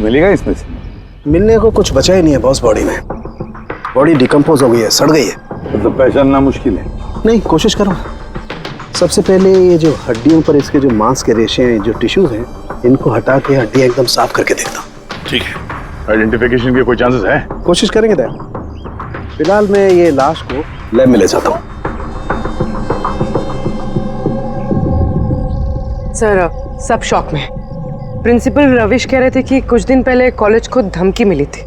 कुछ मिलेगा इसमें से? मिलने को कुछ बचा ही नहीं है बॉस। बॉडी में बॉडी डिकम्पोज हो गई है, सड़ गई है। मतलब पहचानना मुश्किल है। नहीं, कोशिश करो। सबसे पहले ये जो हड्डियों पर इसके जो मांस के रेशे हैं, जो टिश्यूज हैं, इनको हटा के हड्डियां एकदम साफ करके देखता हूँ। ठीक है। आइडेंटिफिकेशन के कोई चांसेस है? कोशिश करेंगे दया। फिलहाल मैं ये लाश को लैब में ले जाता हूँ। सर, सब शॉक में। प्रिंसिपल रविश कह रहे थे कि कुछ दिन पहले कॉलेज को धमकी मिली थी।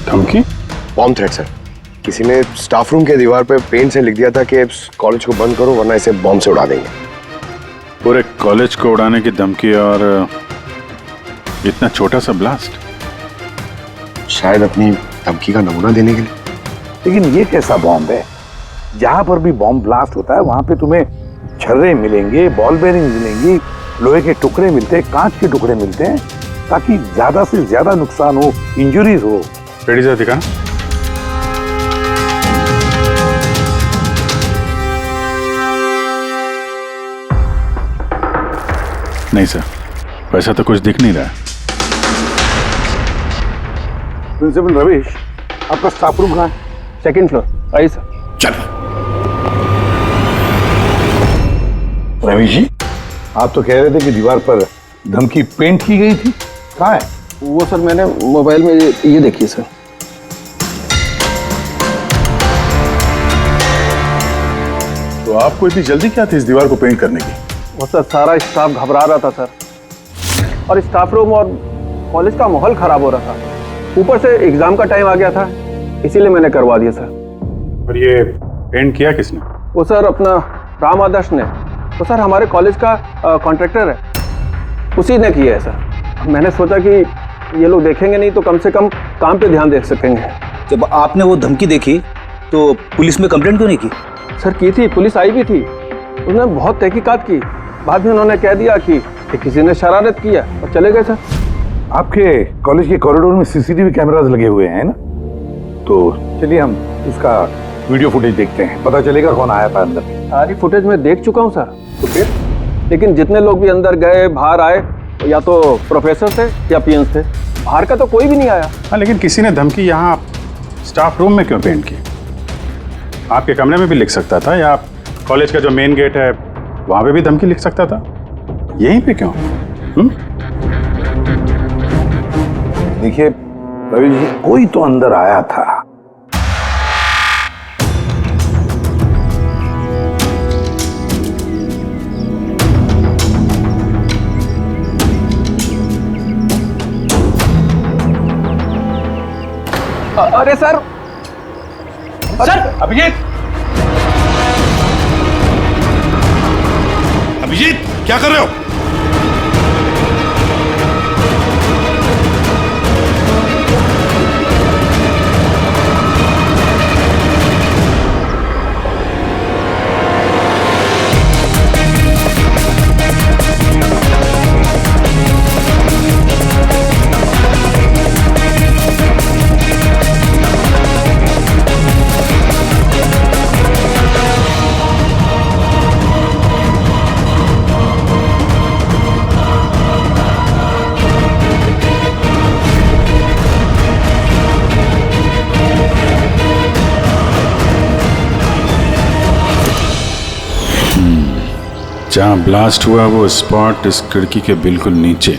धमकी? Bomb threat sir. किसी ने स्टाफ रूम के दीवार पे पेंट से लिख दिया था कि कॉलेज को बंद करो वरना इसे बॉम्ब से उड़ा देंगे। पूरे कॉलेज को उड़ाने की धमकी और इतना छोटा सा ब्लास्ट? शायद अपनी धमकी का नमूना देने के लिए। लेकिन ये कैसा बॉम्ब है? जहां पर भी बॉम्ब ब्लास्ट होता है वहां पे तुम्हें छर्रे मिलेंगे, बॉल बेरिंग मिलेंगी, लोहे के टुकड़े मिलते हैं, कांच के टुकड़े मिलते हैं, ताकि ज्यादा से ज्यादा नुकसान हो, इंजरीज हो। रेडी सर, दिखाना। नहीं सर, वैसा तो कुछ दिख नहीं रहा। प्रिंसिपल रविश, आपका स्टाफ रूम कहाँ है? Second floor. आइए सर। चलो। रविश जी, आप तो कह रहे थे कि दीवार पर धमकी पेंट की गई थी, कहाँ है? वो सर मैंने मोबाइल में ये देखिए सर। तो आपको इतनी जल्दी क्या थी इस दीवार को पेंट करने की? वो सर सारा स्टाफ घबरा रहा था सर, और स्टाफ रूम और कॉलेज का माहौल खराब हो रहा था। ऊपर से एग्जाम का टाइम आ गया था, इसीलिए मैंने करवा दिया सर। और ये पेंट किया किसने? वो सर अपना राम आदर्श ने। वो सर हमारे कॉलेज का कॉन्ट्रैक्टर है, उसी ने किया है सर। मैंने सोचा कि ये लोग देखेंगे नहीं तो कम से कम काम पे ध्यान दे सकेंगे। जब आपने वो धमकी देखी तो पुलिस में कंप्लेंट क्यों नहीं की? सर की थी, पुलिस आई भी थी, उन्होंने बहुत तहकीकात की। बाद में उन्होंने कह दिया कि किसी ने शरारत किया और चले गए सर। आपके कॉलेज के कॉरिडोर में सीसीटीवी कैमरास लगे हुए हैं ना? तो चलिए हम उसका वीडियो फुटेज देखते हैं, पता चलेगा कौन आया था अंदर। सारी फुटेज में देख चुका हूँ सर। तो फिर? लेकिन जितने लोग भी अंदर गए बाहर आए, या तो प्रोफेसर थे या पीएन थे, बाहर का तो कोई भी नहीं आया। हाँ, लेकिन किसी ने धमकी यहाँ स्टाफ रूम में क्यों पेंट की? आपके कमरे में भी लिख सकता था, या आप कॉलेज का जो मेन गेट है वहां पे भी धमकी लिख सकता था। यहीं पे क्यों? देखिए रवि जी, कोई तो अंदर आया था। अरे सर, सर, अभिजीत! अभिजीत, क्या कर रहे हो? जहाँ ब्लास्ट हुआ वो स्पॉट इस खिड़की के बिल्कुल नीचे,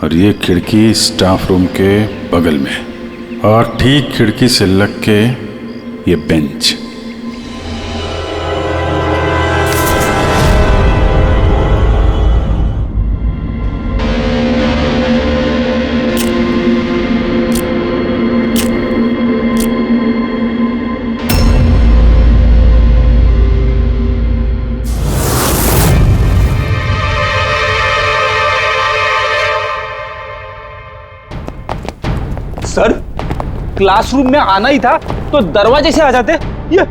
और ये खिड़की स्टाफ रूम के बगल में, और ठीक खिड़की से लग के ये बेंच। सर, क्लासरूम में आना ही था तो दरवाजे से आ जाते। ये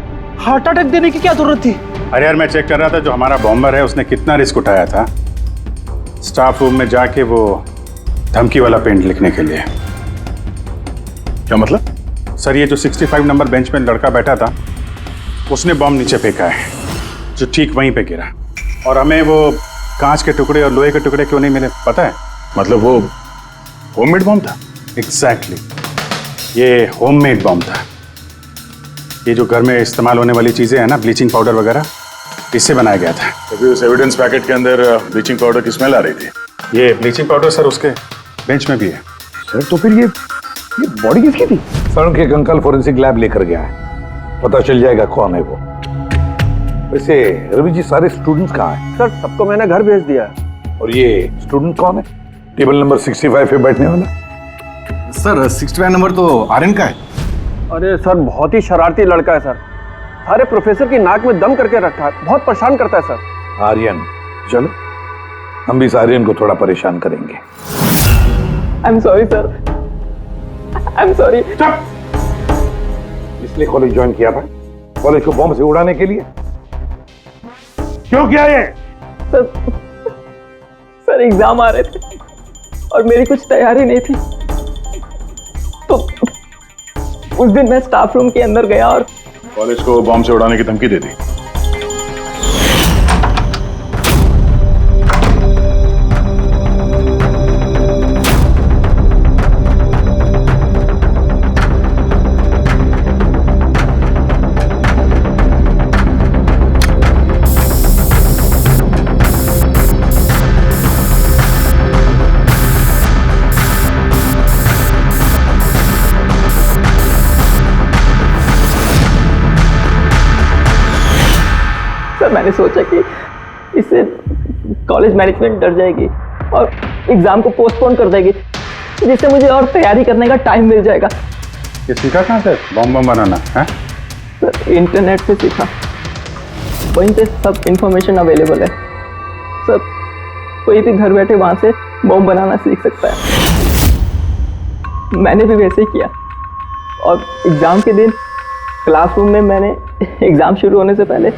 हार्ट अटैक देने की क्या जरूरत थी? अरे यार, मैं चेक कर रहा था जो हमारा बॉम्बर है उसने कितना रिस्क उठाया था स्टाफ रूम में जाके वो धमकी वाला पेंट लिखने के लिए। क्या मतलब? सर, ये जो 65 नंबर बेंच में लड़का बैठा था उसने बॉम्ब नीचे फेंका है, जो ठीक वहीं पे गिरा। और हमें वो कांच के टुकड़े और लोहे के टुकड़े क्यों नहीं मिले पता है? मतलब वो होममेड बॉम्ब था? एग्जैक्टली ये होममेड बॉम्ब था। ये जो घर में इस्तेमाल होने वाली चीजें हैं ना, ब्लीचिंग पाउडर वगैरह, इससे बनाया गया था। तो फिर उस एविडेंस पैकेट के अंदर ब्लीचिंग पाउडर की स्मेल आ रही थी। ये ब्लीचिंग पाउडर सर उसके बेंच में भी है। सर तो फिर ये बॉडी किसकी थी? सर के अंकल फोरेंसिक लैब लेकर गया है, पता चल जाएगा कौन है वो। वैसे रवि जी, सारे स्टूडेंट्स कहाँ हैं? सर सबको मैंने घर भेज दिया है। और ये स्टूडेंट कौन है, टेबल नंबर 65 पे बैठने वाला? सर 65 नंबर तो आर्यन का है। अरे सर बहुत ही शरारती लड़का है सर, सारे प्रोफेसर की नाक में दम करके रखा है, बहुत परेशान करता है सर। आर्यन, चलो हम भी इस आर्यन को थोड़ा परेशान करेंगे। I am sorry sir, I am sorry. इसलिए कॉलेज ज्वाइन किया था, कॉलेज को बॉम्ब से उड़ाने के लिए? क्यों किया ये? सर एग्जाम आ रहे थे और मेरी कुछ तैयारी नहीं थी, तो उस दिन मैं स्टाफ रूम के अंदर गया और कॉलेज को बॉम्ब से उड़ाने की धमकी दे दी। सर मैंने सोचा कि इससे कॉलेज मैनेजमेंट डर जाएगी और एग्जाम को पोस्टपोन कर देगी, जिससे मुझे और तैयारी करने का टाइम मिल जाएगा। ये सीखा कहाँ से बॉम्ब बनाना है? सर इंटरनेट से सीखा, वहीं पे सब इंफॉर्मेशन अवेलेबल है। सर कोई भी घर बैठे वहां से बॉम्ब बनाना सीख सकता है। मैंने भी वैसे ही किया और एग्जाम के दिन क्लासरूम में मैंने एग्जाम शुरू होने से पहले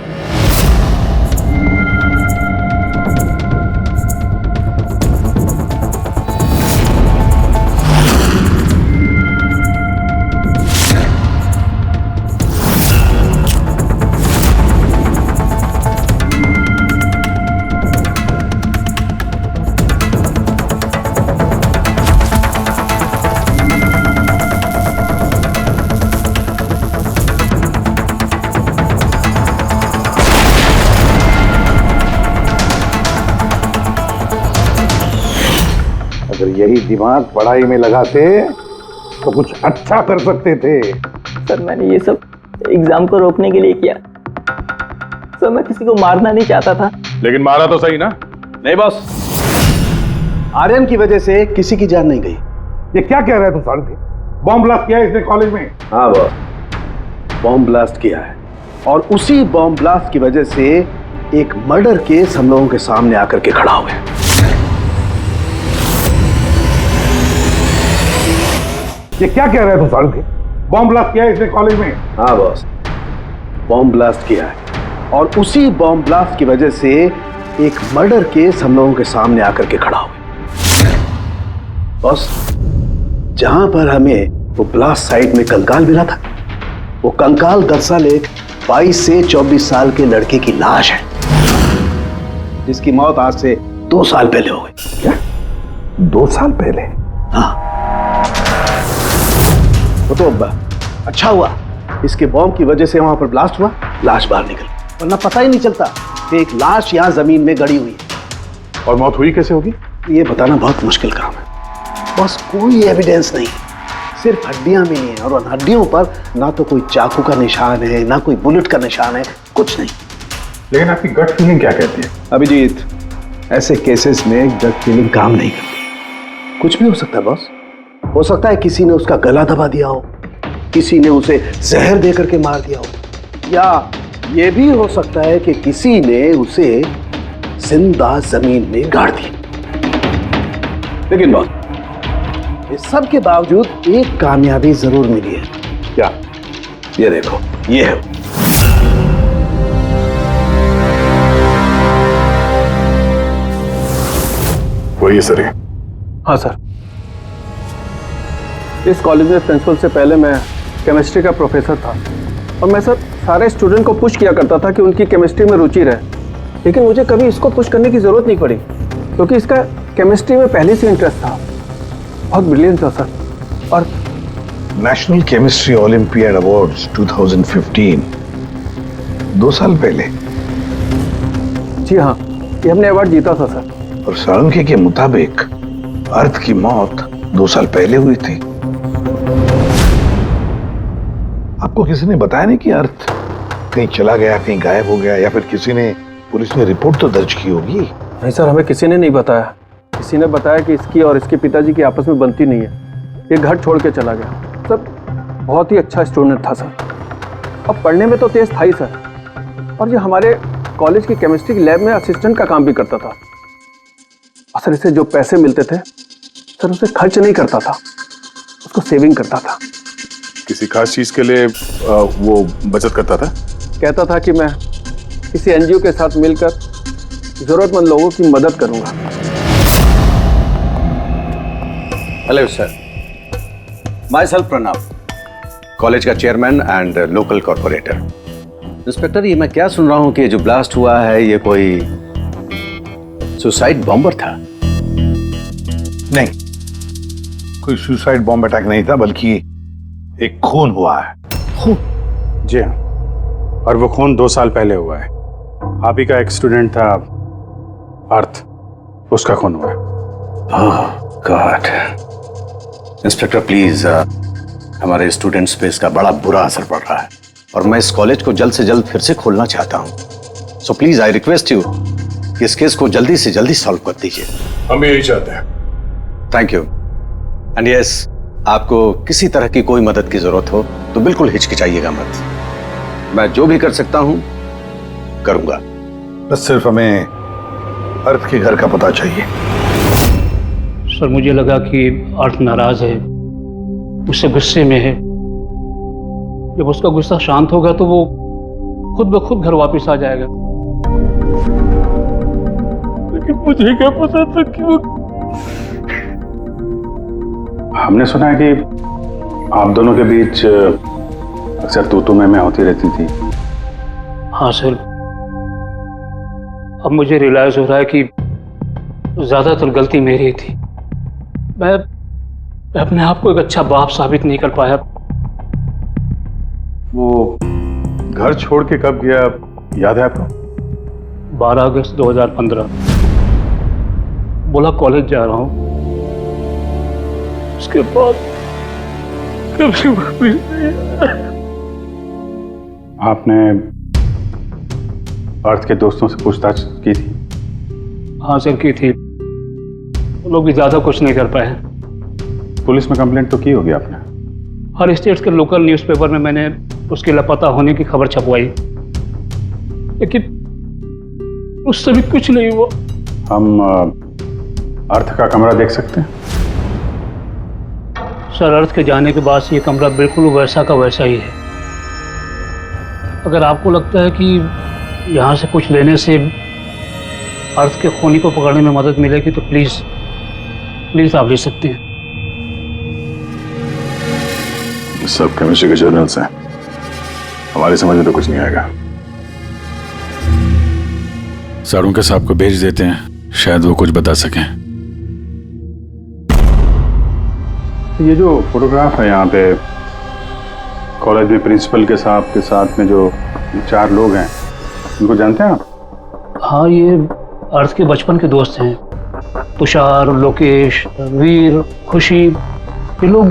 अगर यही दिमाग पढ़ाई में लगाते तो कुछ अच्छा कर सकते थे। सर मैंने ये सब एग्जाम को रोकने के लिए किया। सर मैं किसी को मारना नहीं चाहता था। लेकिन मारा तो सही ना? नहीं बॉस, आर्यन की वजह से किसी की जान नहीं गई। ये क्या कह रहा है तू साढ़े? बॉम्ब ब्लास्ट किया है इसने कॉलेज में? हाँ बॉस, बॉम्ब ब्लास्ट किया है और उसी बॉम्ब ब्लास्ट की वजह से एक मर्डर केस हम लोगों के सामने आकर के खड़ा हो गया। ये क्या कह रहा है तू साढ़े? बॉम्ब ब्लास्ट किया है इसने कॉलेज में? हाँ बॉस, बॉम्ब ब्लास्ट किया है और उसी बॉम्ब ब्लास्ट की वजह से एक मर्डर केस हम लोगों के सामने आकर के खड़ा हो गया। बॉस, जहां पर हमें वो ब्लास्ट साइट में कंकाल मिला था, वो कंकाल दरअसल एक 22 से 24 साल के लड़के की लाश है, जिसकी मौत आज से 2 साल पहले हो गई। क्या 2 साल पहले? हाँ, वो तो अच्छा हुआ इसके बॉम्ब की वजह से वहां पर ब्लास्ट हुआ, लाश बाहर निकल, वरना पता ही नहीं चलता कि एक लाश यहां जमीन में गड़ी हुई है। और मौत हुई कैसे होगी? ये बताना बहुत मुश्किल काम है बस। कोई एविडेंस नहीं, सिर्फ हड्डियां मिली हैं और उन हड्डियों पर ना तो कोई चाकू का निशान है, ना कोई बुलेट का निशान है, कुछ नहीं। लेकिन आपकी गट फीलिंग क्या कहती है? अभिजीत, ऐसे केसेस में गट फीलिंग काम नहीं करती। कुछ भी हो सकता है बॉस। हो सकता है किसी ने उसका गला दबा दिया हो, किसी ने उसे जहर दे करके मार दिया हो, या ये भी हो सकता है कि किसी ने उसे जिंदा जमीन में गाड़ दिया। लेकिन बॉस, इस सब के बावजूद एक कामयाबी जरूर मिली है। क्या? ये देखो, ये है। वही सर है। हाँ सर, इस कॉलेज में प्रिंसिपल से पहले मैं केमिस्ट्री का प्रोफेसर था और मैं सर सारे स्टूडेंट को पुश किया करता था कि उनकी केमिस्ट्री में रुचि रहे, लेकिन मुझे कभी इसको पुश करने की ज़रूरत नहीं पड़ी क्योंकि इसका केमिस्ट्री में पहले से इंटरेस्ट था। बहुत ब्रिलियंट था सर। और नेशनल केमिस्ट्री ओलंपियाड अवार्ड्स 2015, 2 साल पहले। जी हाँ, ये हमने अवार्ड जीता था सर। और साळुंखे के मुताबिक अर्थ की मौत 2 साल पहले हुई थी। आपको किसी ने बताया नहीं कि अर्थ कहीं चला गया, कहीं गायब हो गया, या फिर किसी ने पुलिस में रिपोर्ट तो दर्ज की होगी? नहीं सर, हमें किसी ने नहीं बताया। किसी ने बताया कि इसकी और इसके पिताजी की आपस में बनती नहीं है, ये घर छोड़ के चला गया। सर बहुत ही अच्छा स्टूडेंट था सर, और पढ़ने में तो तेज था ही सर। और ये हमारे कॉलेज की केमिस्ट्री की लैब में असिस्टेंट का काम भी करता था। और सर इसे जो पैसे मिलते थे सर उसे खर्च नहीं करता था, उसको सेविंग करता था। किसी खास चीज के लिए वो बचत करता था? कहता था कि मैं किसी एनजीओ के साथ मिलकर जरूरतमंद लोगों की मदद करूंगा। Hello sir, myself Pranav, college का chairman and local corporator. Inspector, ये मैं क्या सुन रहा हूं कि जो ब्लास्ट हुआ है ये कोई सुसाइड बॉम्बर था? नहीं, कोई सुसाइड बॉम्ब अटैक नहीं था, बल्कि एक खून हुआ है। खून? जी हाँ, और वो खून 2 साल पहले हुआ है। आप ही का एक स्टूडेंट था अर्थ, उसका खून हुआ है। ओह गॉड। इंस्पेक्टर प्लीज, हमारे स्टूडेंट्स पे इसका बड़ा बुरा असर पड़ रहा है, और मैं इस कॉलेज को जल्द से जल्द फिर से खोलना चाहता हूं। So please I request you कि इस केस को जल्दी से जल्दी सॉल्व कर दीजिए। हम यही चाहते हैं। Thank you. एंड यस, आपको किसी तरह की कोई मदद की जरूरत हो तो बिल्कुल हिचकिचाइएगा मत। मैं जो भी कर सकता हूं करूंगा। बस सिर्फ हमें अर्थ के घर का पता चाहिए। सर मुझे लगा कि अर्थ नाराज है, उससे गुस्से में है। जब उसका गुस्सा शांत होगा तो वो खुद ब खुद घर वापस आ जाएगा। लेकिन मुझे क्या पता था कि वो... हमने सुना है कि आप दोनों के बीच अक्सर तू मैं होती रहती थी। हाँ सर, अब मुझे रियलाइज हो रहा है कि ज्यादातर गलती मेरी थी। मैं अपने आप को एक अच्छा बाप साबित नहीं कर पाया। वो घर छोड़ के कब गया, याद है आपको? 12 अगस्त 2015। बोला कॉलेज जा रहा हूँ, उसके बाद कभी वापस नहीं आया। आपने अर्थ के दोस्तों से पूछताछ की थी? हाँ सर, की थी। वो लोग भी ज्यादा कुछ नहीं कर पाए। पुलिस में कंप्लेंट तो की होगी आपने? हर स्टेट के लोकल न्यूज़पेपर में मैंने उसके लापता होने की खबर छपवाई, लेकिन उससे भी कुछ नहीं हुआ। हम अर्थ का कमरा देख सकते हैं? सर, अर्थ के जाने के बाद से ये कमरा बिल्कुल वैसा का वैसा ही है। अगर आपको लगता है कि यहाँ से कुछ लेने से अर्थ के खूनी को पकड़ने में मदद मिलेगी तो प्लीज आप ले सकते हैं। सब केमिस्ट्री के जर्नल्स हैं, हमारी समझ में तो कुछ नहीं आएगा। साळुंखे साहब को भेज देते हैं, शायद वो कुछ बता सकें। ये जो फोटोग्राफ है यहाँ पे कॉलेज में प्रिंसिपल के साहब के साथ में जो 4 लोग हैं, उनको जानते हैं आप? हाँ, ये अर्थ के बचपन के दोस्त हैं। तुषार, लोकेश, वीर, खुशी, ये लोग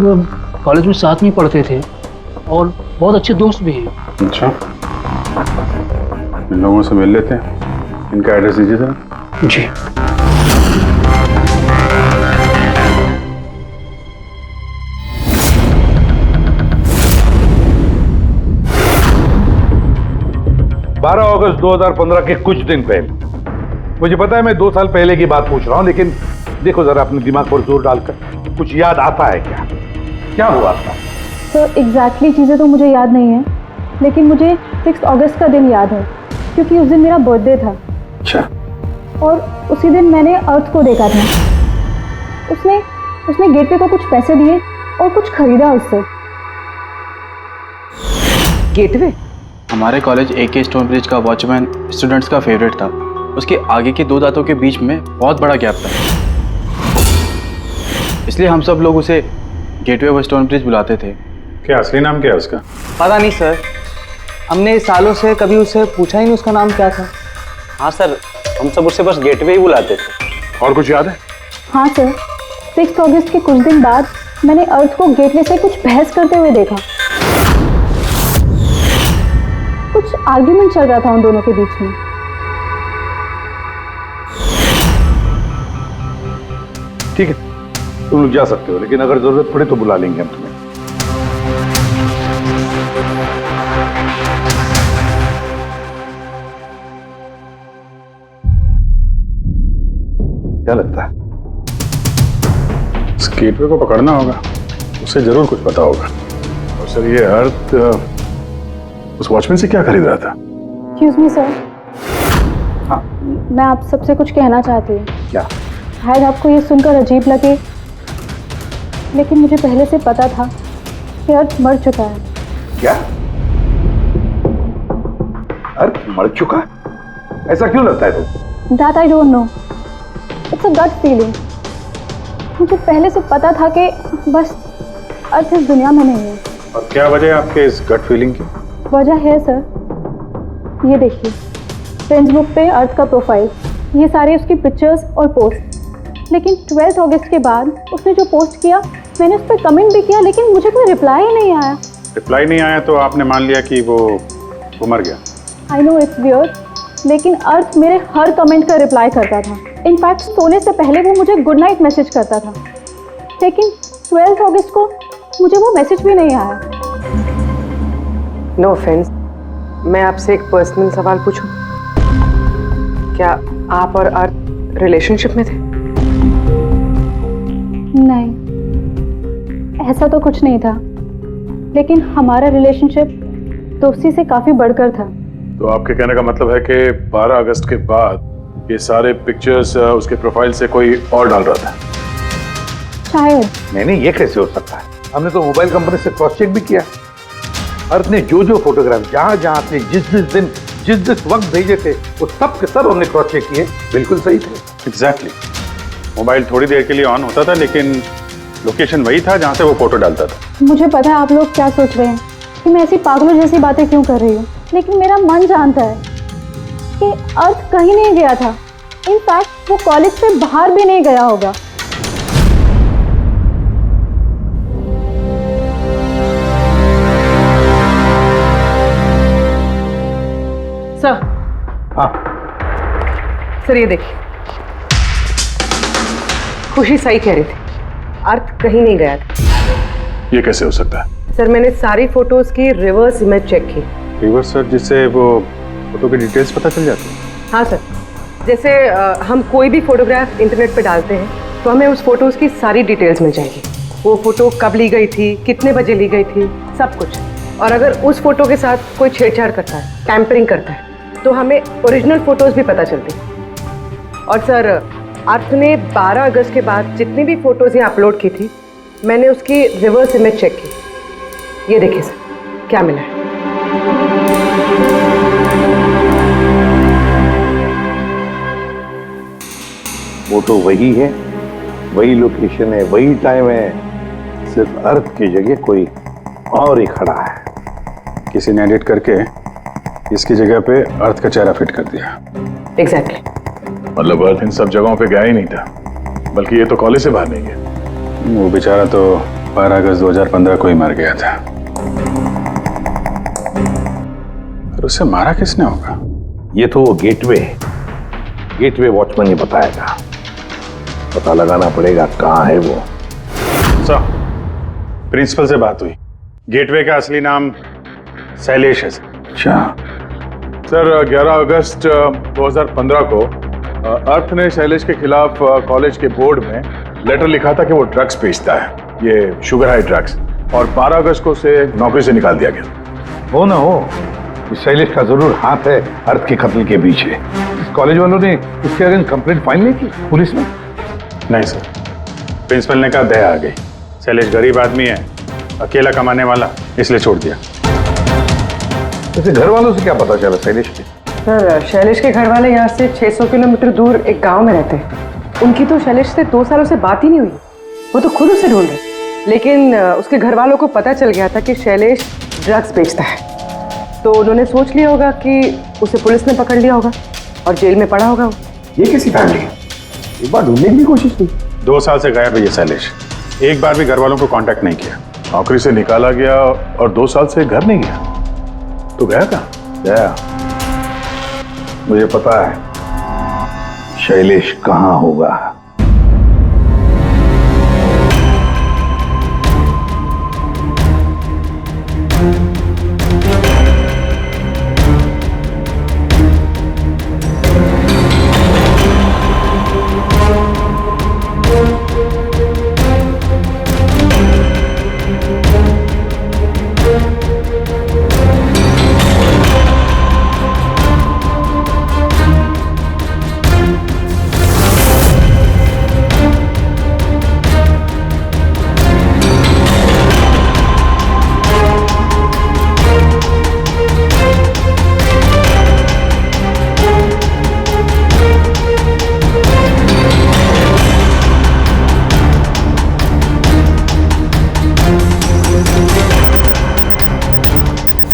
कॉलेज में साथ में पढ़ते थे और बहुत अच्छे दोस्त भी हैं। अच्छा, इन लोगों से मिल लेते हैं। इनका एड्रेस दीजिए जरा। जी। अगस्त 2015 के कुछ दिन पहले, मुझे पता है मैं 2 साल पहले की बात पूछ रहा हूं, लेकिन देखो जरा अपने दिमाग पर जोर डालकर, कुछ याद आता है क्या? क्या हुआ था? सर एग्जैक्टली चीज़ें तो मुझे याद नहीं है, लेकिन मुझे 6 अगस्त का दिन याद है क्योंकि उस दिन मेरा बर्थडे था। अच्छा। और उसी दिन मैंने अर्थ को देखा था। उसने गेटवे को कुछ पैसे दिए और कुछ खरीदा उससे। गेटवे? हमारे कॉलेज AK स्टोन ब्रिज का वॉचमैन स्टूडेंट्स का फेवरेट था। उसके आगे के 2 दांतों के बीच में बहुत बड़ा गैप था। इसलिए हम सब लोग उसे गेटवे ऑफ स्टोन ब्रिज बुलाते थे। क्या असली नाम क्या है उसका? पता नहीं सर, हमने सालों से कभी उससे पूछा ही नहीं उसका नाम क्या था। हाँ सर, हम सब उससे बस गेटवे ही बुलाते थे। और कुछ याद है? हाँ सर, 6 अगस्त के कुछ दिन बाद मैंने अर्थ को गेटवे से कुछ बहस करते हुए देखा। कुछ आर्ग्यूमेंट चल रहा था उन दोनों के बीच में। ठीक है, तुम लोग जा सकते हो, लेकिन अगर जरूरत पड़े तो बुला लेंगे हम तुम्हें। क्या लगता है? इस गेटवे को पकड़ना होगा, उसे जरूर कुछ पता होगा। और सर, ये अर्थ उस वॉचमैन से क्या खरीद रहा था? एक्सक्यूज मी सर, मैं आप सबसे कुछ कहना चाहती हूँ। क्या? शायद आपको ये सुनकर अजीब लगे, लेकिन मुझे पहले से पता था कि अर्थ मर चुका है। क्या? अर्थ मर चुका? ऐसा क्यों लगता है तुम? That I don't know, it's a gut feeling. मुझे पहले से पता था कि बस अर्थ इस दुनिया में नहीं है। और क्या वजह है आपके इस गट फीलिंग की? वजह है सर, ये देखिए, फ्रेंड्स बुक पे अर्थ का प्रोफाइल, ये सारे उसकी पिक्चर्स और पोस्ट। लेकिन 12 अगस्त के बाद उसने जो पोस्ट किया, मैंने उस पर कमेंट भी किया, लेकिन मुझे कोई रिप्लाई ही नहीं आया। रिप्लाई नहीं आया तो आपने मान लिया कि वो मर गया? आई नो इट्स वियर्ड, लेकिन अर्थ मेरे हर कमेंट का रिप्लाई करता था। इनफैक्ट सोने से पहले वो मुझे गुड नाइट मैसेज करता था। लेकिन 12 अगस्त को मुझे वो मैसेज भी नहीं आया। नो ऑफेंस, मैं आपसे एक पर्सनल सवाल पूछूं? क्या आप और अर्थ रिलेशनशिप में थे? नहीं, ऐसा तो कुछ नहीं था, लेकिन हमारा रिलेशनशिप दोस्ती से काफी बढ़कर था। तो आपके कहने का मतलब है कि 12 अगस्त के बाद ये सारे पिक्चर्स उसके प्रोफाइल से कोई और डाल रहा था? शायद। नहीं, ये कैसे हो सकता है? हमने तो मोबाइल कंपनी से क्रॉस चेक भी किया। अर्थ ने जो फोटोग्राफ जहां आपने जिस दिन जिस वक्त भेजे थे, वो सब के सब हमने क्रॉस चेक किए, बिल्कुल सही थे। एग्जैक्टली। मोबाइल थोड़ी देर के लिए ऑन होता था, लेकिन लोकेशन वही था जहां से वो फोटो डालता था। मुझे पता है आप लोग क्या सोच रहे हैं कि मैं ऐसी पागलों जैसी बातें क्यों कर रही हूँ, लेकिन मेरा मन जानता है कि अर्थ कहीं नहीं गया था। इनफैक्ट वो कॉलेज से बाहर भी नहीं गया होगा। सर। हाँ सर, ये देखिए, खुशी सही कह रही थी, अर्थ कहीं नहीं गया था। ये कैसे हो सकता है? सर, मैंने सारी फोटोज की रिवर्स इमेज चेक की। रिवर्स सर, जिससे वो फोटो की डिटेल्स पता चल जाती है? हाँ सर, जैसे हम कोई भी फोटोग्राफ इंटरनेट पे डालते हैं तो हमें उस फोटोज की सारी डिटेल्स मिल जाएगी। वो फोटो कब ली गई थी, कितने बजे ली गई थी, सब कुछ। और अगर उस फोटो के साथ कोई छेड़छाड़ करता है, टैम्परिंग करता है, तो हमें ओरिजिनल फोटोज भी पता चलती हैं। और सर, अर्थ ने 12 अगस्त के बाद जितनी भी फोटोज ये अपलोड की थी, मैंने उसकी रिवर्स इमेज चेक की। ये देखिए सर, क्या मिला है। वो तो वही है, वही लोकेशन है, वही टाइम है, सिर्फ अर्थ की जगह कोई और ही खड़ा है। किसी ने एडिट करके इसकी जगह पे अर्थ का चेहरा फिट कर दिया। एग्जैक्टली। मतलब अर्थ इन सब जगहों पे गया ही नहीं था, बल्कि ये तो कॉलेज से बाहर नहीं गया। वो बेचारा तो 12 अगस्त 2015 को ही मर गया था। और उसे मारा किसने होगा? ये तो गेटवे वॉचमैन ही बताएगा। पता लगाना पड़ेगा कहाँ है वो। सर, प्रिंसिपल से बात हुई, गेटवे का असली नाम शैलेश है। अच्छा सर, 11 अगस्त 2015 को अर्थ ने शैलेश के खिलाफ कॉलेज के बोर्ड में लेटर लिखा था कि वो ड्रग्स बेचता है, ये शुगर हाई ड्रग्स, और 12 अगस्त को उसे नौकरी से निकाल दिया गया। हो ना हो, इस शैलेश का जरूर हाथ है अर्थ के कत्ल के पीछे। इस कॉलेज वालों ने इसके अगेंस्ट कंप्लेंट फाइल नहीं की पुलिस में? नहीं सर, प्रिंसिपल ने कहा दया आ गई, शैलेश गरीब आदमी है, अकेला कमाने वाला, इसलिए छोड़ दिया। वैसे घर वालों से क्या पता चला शैलेश के? सर, शैलेश के घर वाले यहाँ से 600 किलोमीटर दूर एक गांव में रहते हैं। उनकी तो शैलेश से 2 सालों से बात ही नहीं हुई। वो तो खुद उसे ढूंढ रहे, लेकिन उसके घर वालों को पता चल गया था कि शैलेश ड्रग्स बेचता है, तो उन्होंने सोच लिया होगा कि उसे पुलिस ने पकड़ लिया होगा और जेल में पड़ा होगा। ये कैसी फैमिली है? एक बार ढूंढने की कोशिश की। 2 साल से गायब है ये शैलेश, एक बार भी घर वालों को कांटेक्ट नहीं किया। नौकरी से निकाला गया और 2 साल से घर नहीं गया, तो गया कहाँ? गया, मुझे पता है शैलेश कहाँ होगा।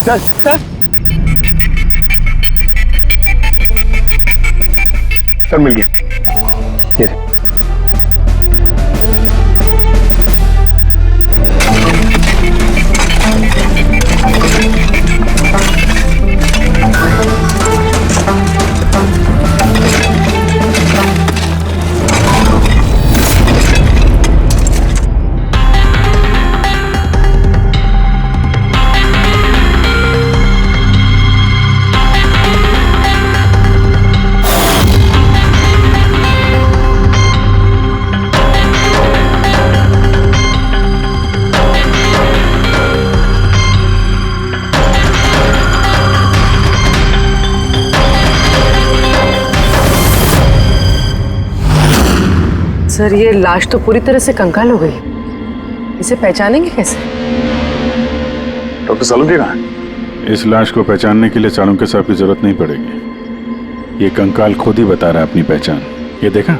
सर सर सर मिल गया। ये सर, ये लाश तो पूरी तरह से कंकाल हो गई, इसे पहचानेंगे कैसे? डॉक्टर सालुंके कहाँ है? इस लाश को पहचानने के लिए सालुंके साहब की जरूरत नहीं पड़ेगी, ये कंकाल खुद ही बता रहा है अपनी पहचान। ये देखा,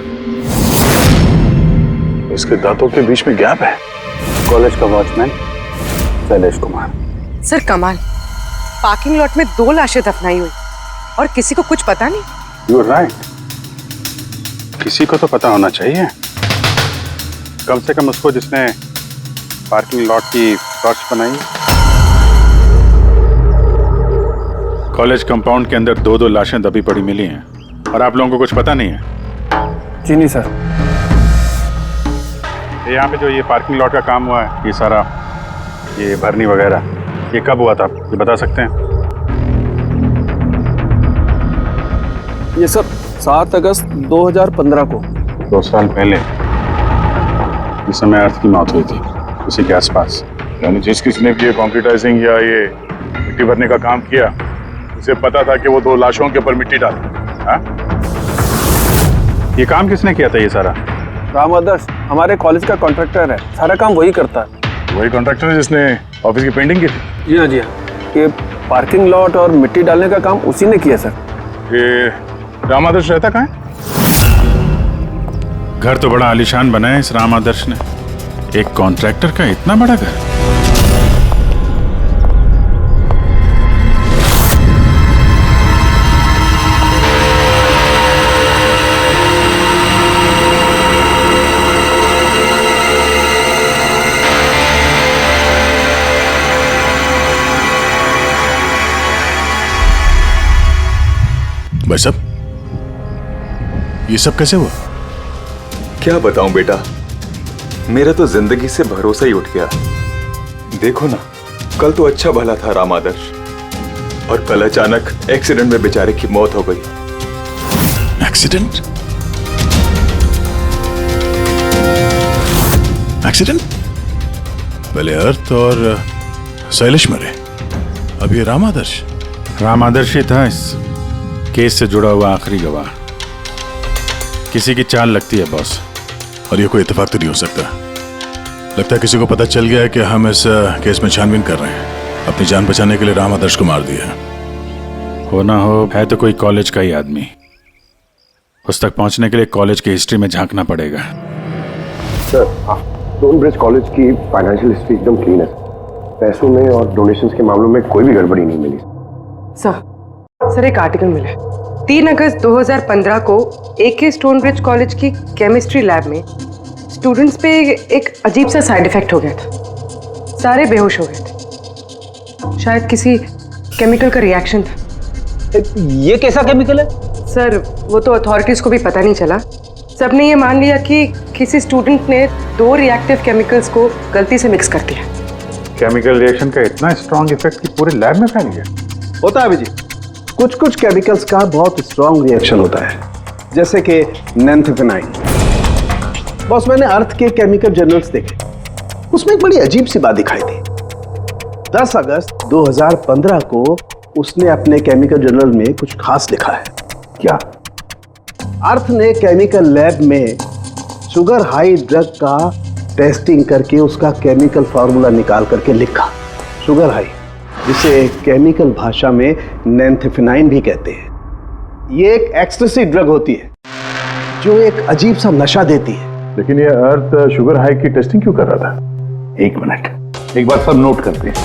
इसके दांतों के बीच में गैप है। कॉलेज का वॉचमैन शैलेश कुमार। सर कमाल, पार्किंग लॉट में 2 लाशें दफनाई हुई और किसी को कुछ पता नहीं। यू आर राइट, किसी को तो पता होना चाहिए, कम से कम उसको जिसने पार्किंग लॉट की टॉर्च बनाई। कॉलेज कंपाउंड के अंदर 2-2 लाशें दबी पड़ी मिली हैं और आप लोगों को कुछ पता नहीं है? जी नहीं सर। यहाँ पे जो ये पार्किंग लॉट का काम हुआ है, ये सारा ये भरनी वगैरह, ये कब हुआ था ये बता सकते हैं? ये सर 7 अगस्त 2015 को। 2 साल पहले, इस समय अर्थ की मौत हुई थी, उसी के आसपास। यानी जिस किसने भी ये कंक्रीटाइजिंग या ये मिट्टी भरने का काम किया, उसे पता था कि वो 2 लाशों के ऊपर मिट्टी डाले। हाँ? ये काम किसने किया था ये सारा? राम आदर्श हमारे कॉलेज का कॉन्ट्रैक्टर है, सारा काम वही करता है। वही कॉन्ट्रैक्टर है जिसने ऑफिस की पेंटिंग की थी? जी हाँ जी हाँ, ये पार्किंग लॉट और मिट्टी डालने का काम उसी ने किया सर। ये राम आदर्श रहता कहाँ है? घर तो बड़ा आलीशान बना है इस राम आदर्श ने, एक कॉन्ट्रैक्टर का इतना बड़ा घर। भाई साहब, ये सब कैसे हुआ? क्या बताऊं बेटा, मेरा तो जिंदगी से भरोसा ही उठ गया। देखो ना, कल तो अच्छा भला था राम आदर्श, और कल अचानक एक्सीडेंट में बेचारे की मौत हो गई। एक्सीडेंट? एक्सीडेंट? पहले अर्थ और शैलेश मरे, अब ये राम आदर्श। राम आदर्श ही था इस केस से जुड़ा हुआ आखिरी गवाह। किसी की चाल लगती है बॉस। और ये कोई इत्तेफाक तो नहीं हो सकता। लगता है किसी को पता चल गया है कि हम इस केस में छानबीन कर रहे हैं। अपनी जान बचाने के लिए राम आदर्श को मार दिया। हो ना हो, है तो कोई कॉलेज का ही आदमी। उस तक पहुंचने के लिए कॉलेज की हिस्ट्री में झांकना पड़ेगा। सर स्टोन ब्रिज कॉलेज की फाइनेंशियल हिस्ट्री एकदम क्लीन है। पैसों में और डोनेशंस के मामलों में कोई भी गड़बड़ी नहीं मिली। सर एक आर्टिकल मिला है 3 अगस्त 2015 को AK स्टोन ब्रिज कॉलेज की केमिस्ट्री लैब में स्टूडेंट्स पे एक अजीब सा साइड इफेक्ट हो गया था। सारे बेहोश हो गए थे। शायद किसी केमिकल का रिएक्शन था। ये कैसा केमिकल है? सर वो तो अथॉरिटीज को भी पता नहीं चला। सबने ये मान लिया कि किसी स्टूडेंट ने 2 रिएक्टिव केमिकल्स को गलती से मिक्स कर दिया। केमिकल रिएक्शन का इतना स्ट्रॉन्ग इफेक्ट कि पूरे लैब में फैल गया। होता है अभिजीत, कुछ केमिकल्स का बहुत स्ट्रॉन्ग रिएक्शन होता है, जैसे कि नैंथेफेनाइन। बॉस मैंने अर्थ के केमिकल जर्नल्स देखे, उसमें एक बड़ी अजीब सी बात दिखाई थी। 10 अगस्त 2015 को उसने अपने केमिकल जर्नल में कुछ खास लिखा है। क्या? अर्थ ने केमिकल लैब में शुगर हाई ड्रग का टेस्टिंग करके उसका केमिकल फार्मूला निकाल करके लिखा। शुगर हाई, जिसे केमिकल भाषा में नैंथेफेनाइन भी कहते हैं। ये एक एक्सटेसी ड्रग होती है जो एक अजीब सा नशा देती है। लेकिन ये अर्थ शुगर हाई की टेस्टिंग क्यों कर रहा था? 1 मिनट, एक बार सब नोट करते हैं।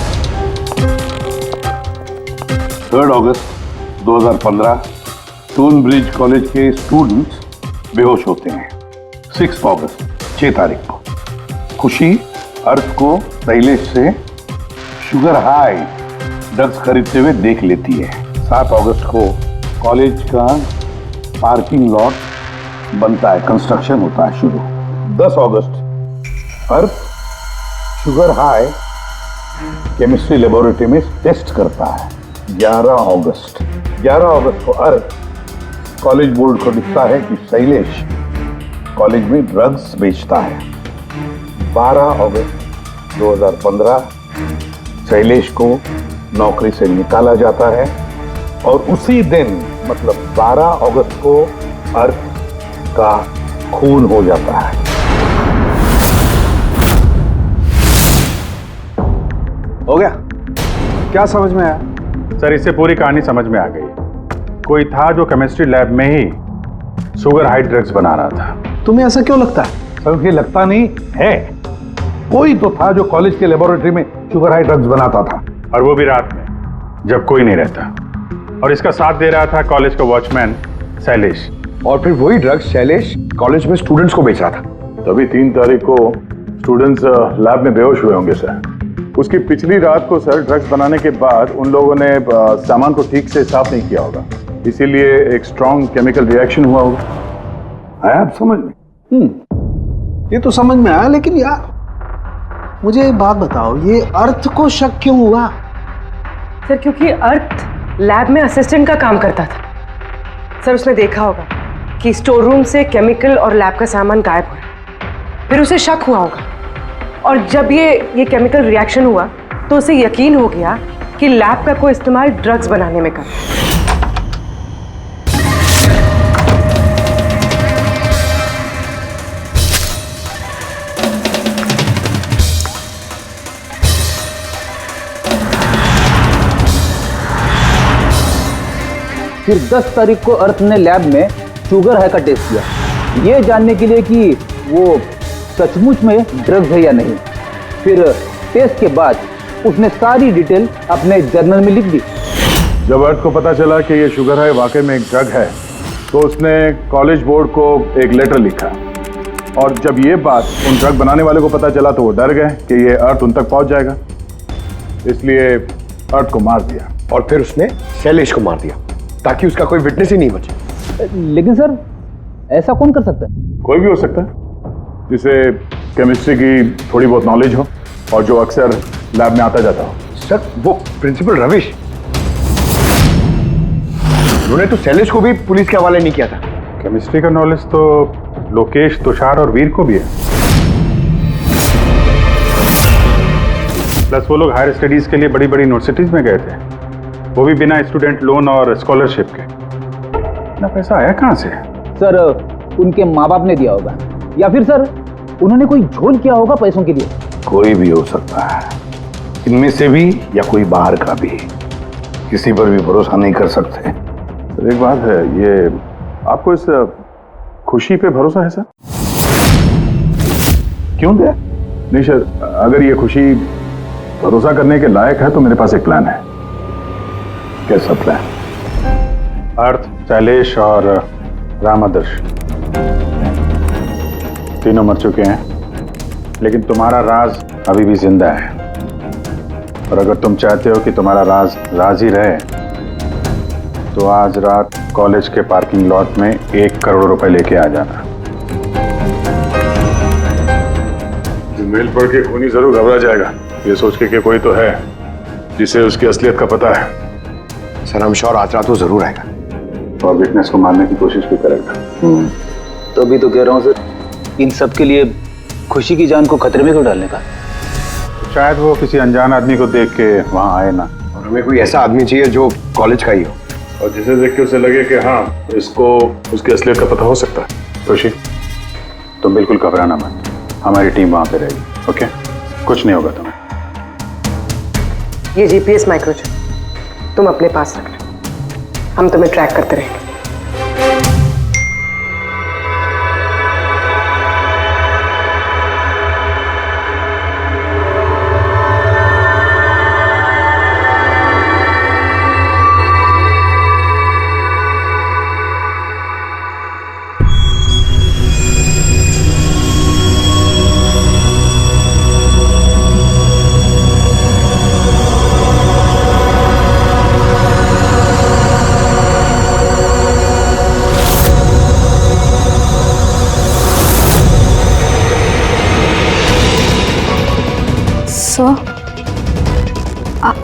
3 अगस्त 2015 स्टोन ब्रिज कॉलेज के स्टूडेंट्स बेहोश होते हैं। 6 अगस्त 6 तारीख को खुशी अर्थ को शैलेश से शुगर हाई ड्रग्स खरीदते हुए देख लेती है। 7 अगस्त को कॉलेज का पार्किंग लॉट बनता है, कंस्ट्रक्शन होता है शुरू। 10 अगस्त अर्थ शुगर हाई केमिस्ट्री लेबोरेटरी में टेस्ट करता है। 11 अगस्त को अर्थ कॉलेज बोर्ड को लिखता है कि शैलेश कॉलेज में ड्रग्स बेचता है। 12 अगस्त 2015 शैलेश को नौकरी से निकाला जाता है और उसी दिन मतलब 12 अगस्त को अर्थ का खून हो जाता है। हो गया? क्या समझ में आया? सर इससे पूरी कहानी समझ में आ गई। कोई था जो केमिस्ट्री लैब में ही शुगर हाई ड्रग्स बना रहा था। तुम्हें ऐसा क्यों लगता है? सर ये लगता नहीं है, कोई तो था जो कॉलेज के लेबोरेटरी में शुगर हाई ड्रग्स बनाता था, और वो भी रात में जब कोई नहीं रहता। और इसका साथ दे रहा था कॉलेज का वॉचमैन शैलेश। और फिर वही ड्रग्स शैलेश कॉलेज में स्टूडेंट्स को बेच रहा था। तभी 3 तारीख को स्टूडेंट्स लैब में बेहोश हुए होंगे सर। उसकी पिछली रात को सर ड्रग्स बनाने के बाद उन लोगों ने सामान को ठीक से साफ नहीं किया होगा, इसीलिए एक स्ट्रॉन्ग केमिकल रिएक्शन हुआ होगा। आया आप समझ में? ये तो समझ में आया, लेकिन यार मुझे एक बात बताओ, ये अर्थ को शक क्यों हुआ? सर क्योंकि अर्थ लैब में असिस्टेंट का काम करता था। सर उसने देखा होगा कि स्टोर रूम से केमिकल और लैब का सामान गायब हो रहा, फिर उसे शक हुआ होगा। और जब ये केमिकल रिएक्शन हुआ तो उसे यकीन हो गया कि लैब का कोई इस्तेमाल ड्रग्स बनाने में कर। फिर 10 तारीख को अर्थ ने लैब में शुगर हाई का टेस्ट किया, ये जानने के लिए कि वो सचमुच में ड्रग्स है या नहीं। फिर टेस्ट के बाद उसने सारी डिटेल अपने जर्नल में लिख दी। जब अर्थ को पता चला कि ये शुगर हाई वाकई में एक ड्रग है तो उसने कॉलेज बोर्ड को एक लेटर लिखा, और जब ये बात उन ड्रग बनाने वाले को पता चला तो वो डर गए कि ये अर्थ उन तक पहुंच जाएगा, इसलिए अर्थ को मार दिया। और फिर उसने शैलेश को मार दिया ताकि उसका कोई विटनेस ही नहीं बचे। लेकिन सर ऐसा कौन कर सकता है? कोई भी हो सकता है जिसे केमिस्ट्री की थोड़ी बहुत नॉलेज हो और जो अक्सर लैब में आता जाता हो। सर वो प्रिंसिपल रविश, उन्होंने तो शैलेश को भी पुलिस के हवाले नहीं किया था। केमिस्ट्री का नॉलेज तो लोकेश, तुषार और वीर को भी है। प्लस वो लोग हायर स्टडीज के लिए बड़ी बड़ी यूनिवर्सिटीज में गए थे, वो भी बिना स्टूडेंट लोन और स्कॉलरशिप के। इतना पैसा आया कहाँ से? सर उनके माँ बाप ने दिया होगा, या फिर सर उन्होंने कोई झोल किया होगा पैसों के लिए। कोई भी हो सकता है, इनमें से भी या कोई बाहर का भी। किसी पर भी भरोसा नहीं कर सकते। तो एक बात है, ये आपको इस खुशी पे भरोसा है सर? क्यों दे? नहीं सर, अगर ये खुशी भरोसा करने के लायक है तो मेरे पास एक प्लान है। कैसा प्लान? अर्थ, शैलेश और राम आदर्श तीनों मर चुके हैं, लेकिन तुम्हारा राज अभी भी जिंदा है। और अगर तुम चाहते हो कि तुम्हारा राज राज ही रहे तो आज रात कॉलेज के पार्किंग लॉट में 1 करोड़ रुपए लेके आ जाना। मेल पढ़ के खूनी जरूर घबरा जाएगा, ये सोच के कि कोई तो है जिसे उसकी असलियत का पता है। सर हम श्योर आज रात वो जरूर आएगा और विटनेस को मारने की कोशिश भी करेगा। तो अभी तो कह रहा हूँ सर, इन सब के लिए खुशी की जान को खतरे में क्यों डालने का? शायद वो किसी अनजान आदमी को देख के वहां आए ना। और हमें कोई ऐसा आदमी चाहिए जो कॉलेज का ही हो और जिसे देख के उसे लगे कि हाँ इसको उसकी असलियत का पता हो सकता है। खुशी, तुम बिल्कुल घबराना मत, हमारी टीम वहां पे रहेगी। ओके, कुछ नहीं होगा तुम्हें। ये जीपीएस माइक्रोचिप तुम अपने पास रखना, हम तुम्हें ट्रैक करते रहेंगे।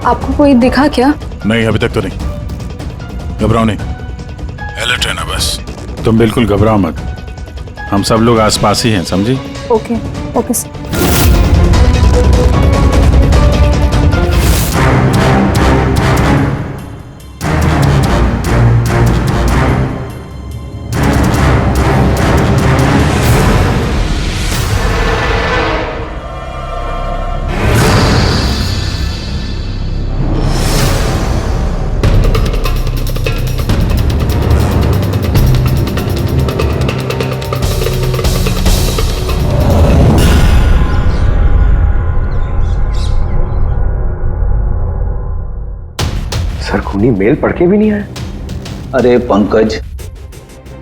आपको कोई दिखा क्या? नहीं, अभी तक तो नहीं। घबराओ नहीं, अलर्ट रहना बस। तुम बिल्कुल घबराओ मत, हम सब लोग आसपास ही हैं, समझी? Okay okay sir. सर खूनी मेल पढ़ के भी नहीं आया। अरे पंकज,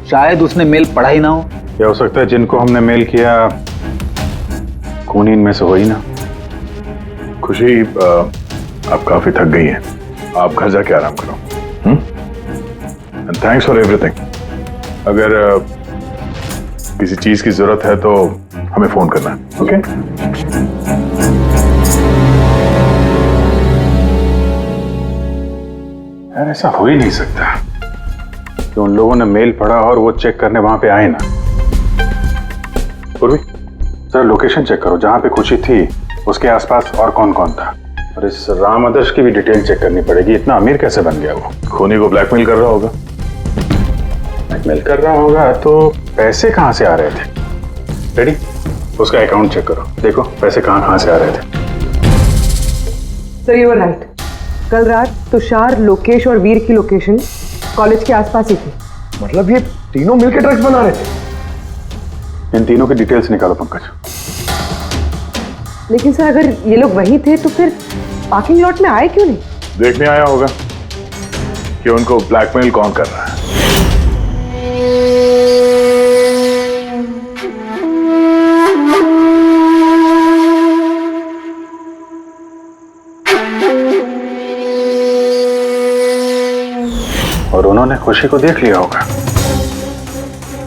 शायद उसने मेल पढ़ा ही ना हो। क्या हो सकता है जिनको हमने मेल किया खूनी इनमें से हो ही ना। खुशी, आप काफी थक गई हैं, आप घर जाके आराम करो। And thanks for everything. अगर किसी चीज की जरूरत है तो हमें फोन करना है। ओके? यार ऐसा हो ही नहीं सकता कि उन लोगों ने मेल पढ़ा और वो चेक करने वहां पे आए ना। पूर्वी, सर लोकेशन चेक करो, जहां पे खुशी थी उसके आसपास और कौन कौन था। और इस राम आदर्श की भी डिटेल चेक करनी पड़ेगी। इतना अमीर कैसे बन गया वो? खूनी को ब्लैकमेल कर रहा होगा। ब्लैकमेल कर रहा होगा तो पैसे कहां से आ रहे थे? रेडी, उसका अकाउंट चेक करो, देखो पैसे कहां कहां से आ रहे थे। सर यू आर राइट, कल रात तुषार, लोकेश और वीर की लोकेशन कॉलेज के आसपास ही थी। मतलब ये तीनों मिलकर ड्रग्स बना रहे थे। इन तीनों की डिटेल्स निकालो पंकज। लेकिन सर अगर ये लोग वही थे तो फिर पार्किंग लॉट में आए क्यों नहीं? देखने आया होगा कि उनको ब्लैकमेल कौन कर रहा है। और उन्होंने खुशी को देख लिया होगा,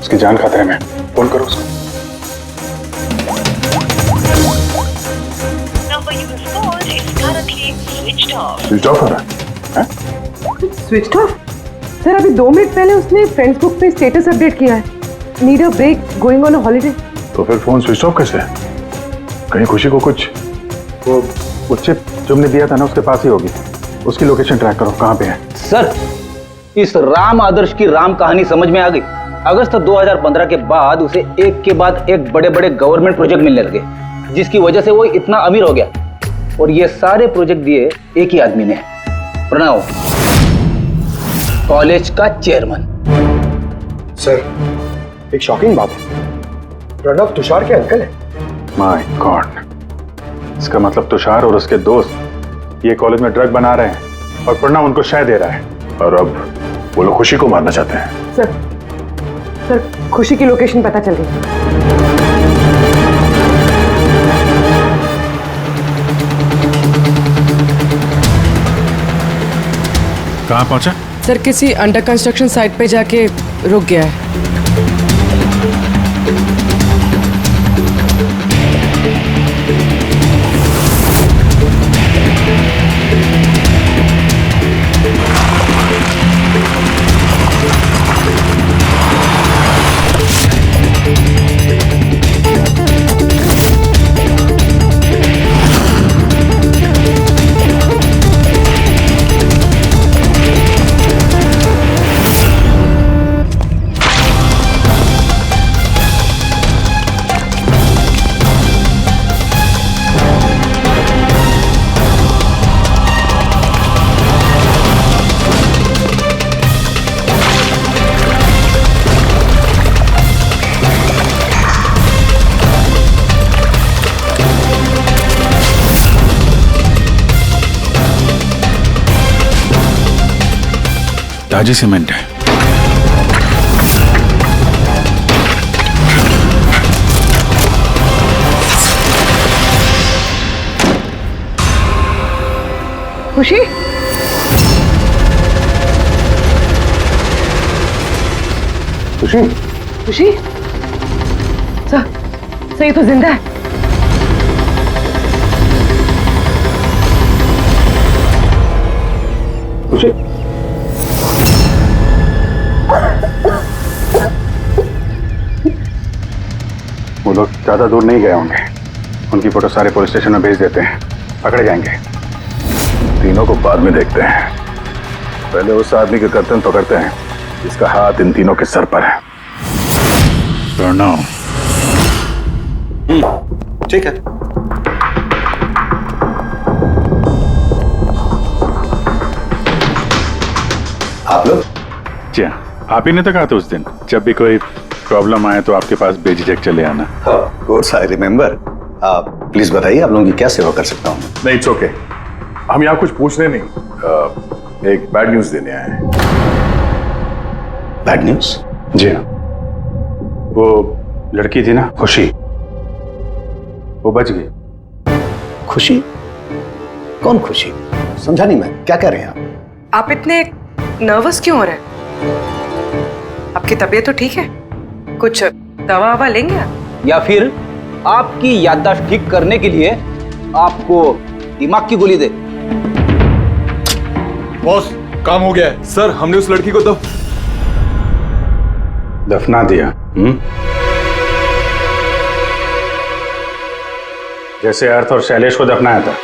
उसकी जान खतरे में। फोन करो उसको। स्विच ऑफ हो रहा है? Switch off? सर अभी 2 मिनट पहले उसने फ्रेंड्स बुक पे स्टेटस अपडेट किया है, need a break, going on a holiday. तो फिर फोन स्विच ऑफ कैसे है? कहीं खुशी को कुछ वो चिप तुमने दिया था ना उसके पास ही होगी, उसकी लोकेशन ट्रैक करो, कहाँ पे है? सर इस राम आदर्श की राम कहानी समझ में आ गई। अगस्त 2015 के बाद उसे एक के बाद एक बड़े बड़े गवर्नमेंट प्रोजेक्ट मिलने लगे, जिसकी वजह से वो इतना अमीर हो गया। और ये सारे प्रोजेक्ट दिए एक ही आदमी ने, प्रणव, कॉलेज का चेयरमैन। सर एक शॉकिंग बात है, प्रणव तुषार के अंकल है। माय गॉड, इसका मतलब तुषार और उसके दोस्त ये कॉलेज में ड्रग बना रहे हैं और प्रणव उनको शय दे रहा है। और अब वो लोग खुशी को मारना चाहते हैं। सर खुशी की लोकेशन पता चल गई। कहाँ पहुंचा? सर किसी अंडर कंस्ट्रक्शन साइट पे जाके रुक गया है। ताजी सीमेंट है। खुशी खुशी खुशी सर ये तो जिंदा है। खुशी वो लोग ज्यादा दूर नहीं गए होंगे। उनकी फोटो सारे पुलिस स्टेशन में भेज देते हैं, पकड़े जाएंगे। तीनों को बाद में देखते हैं, पहले उस आदमी के गर्दन पकड़ते हैं जिसका हाथ इन तीनों के सर पर है। प्रणव। ठीक है। आप लोग? जी हाँ, आप ही ने तो कहा था उस दिन, जब भी कोई प्रॉब्लम आए तो आपके पास बेझिझक चले आना। Of course I remember. आप प्लीज बताइए, आप लोगों की क्या सेवा कर सकता हूँ? नहीं, इट्स ओके। हम यहाँ कुछ पूछने नहीं, एक बैड न्यूज देने आए हैं। Bad news? जी हाँ, वो लड़की थी ना खुशी, वो बच गई। खुशी? कौन खुशी? समझा नहीं मैं, क्या कह रहे हैं आप इतने नर्वस क्यों हो रहे हैं? आपकी तबीयत तो ठीक है? कुछ दवा ववा लेंगे आप? या फिर आपकी याददाश्त ठीक करने के लिए आपको दिमाग की गोली दे? बॉस, काम हो गया है। सर, हमने उस लड़की को दफना दिया। जैसे अर्थ और शैलेश को दफनाया था।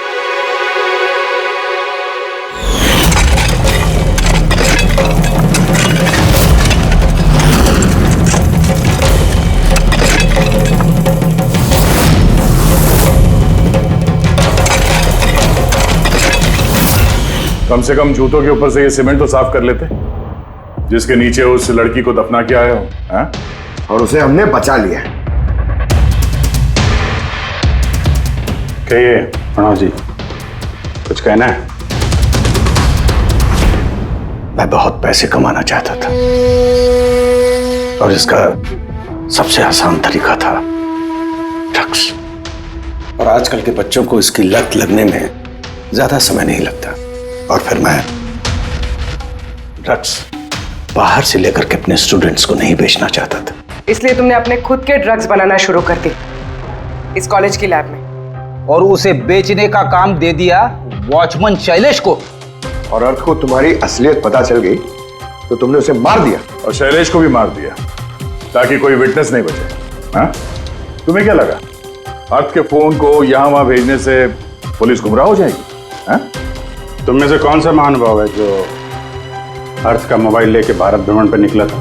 कम से कम जूतों के ऊपर से ये सीमेंट तो साफ कर लेते, जिसके नीचे उस लड़की को दफना किया है हाँ? और उसे हमने बचा लिया। कहिए प्रणव जी, कुछ कहना है? मैं बहुत पैसे कमाना चाहता था और इसका सबसे आसान तरीका था ड्रग्स। और आजकल के बच्चों को इसकी लत लगने में ज्यादा समय नहीं लगता। और फिर मैं ड्रग्स बाहर से लेकर के अपने स्टूडेंट्स को नहीं बेचना चाहता था। इसलिए तुमने अपने खुद के ड्रग्स बनाना शुरू कर दी इस कॉलेज की लैब में, और उसे बेचने का काम दे दिया वॉचमैन शैलेश को। और अर्थ को तुम्हारी असलियत पता चल गई तो तुमने उसे मार दिया। और शैलेश को भी मार दिया ताकि कोई विटनेस नहीं बचे। हाँ? तुम्हें क्या लगा अर्थ के फोन को यहां वहां भेजने से पुलिस गुमराह हो जाएगी? हाँ? तुम में से कौन सा महानुभाव है जो अर्थ का मोबाइल लेके भारत भ्रमण पर निकला था?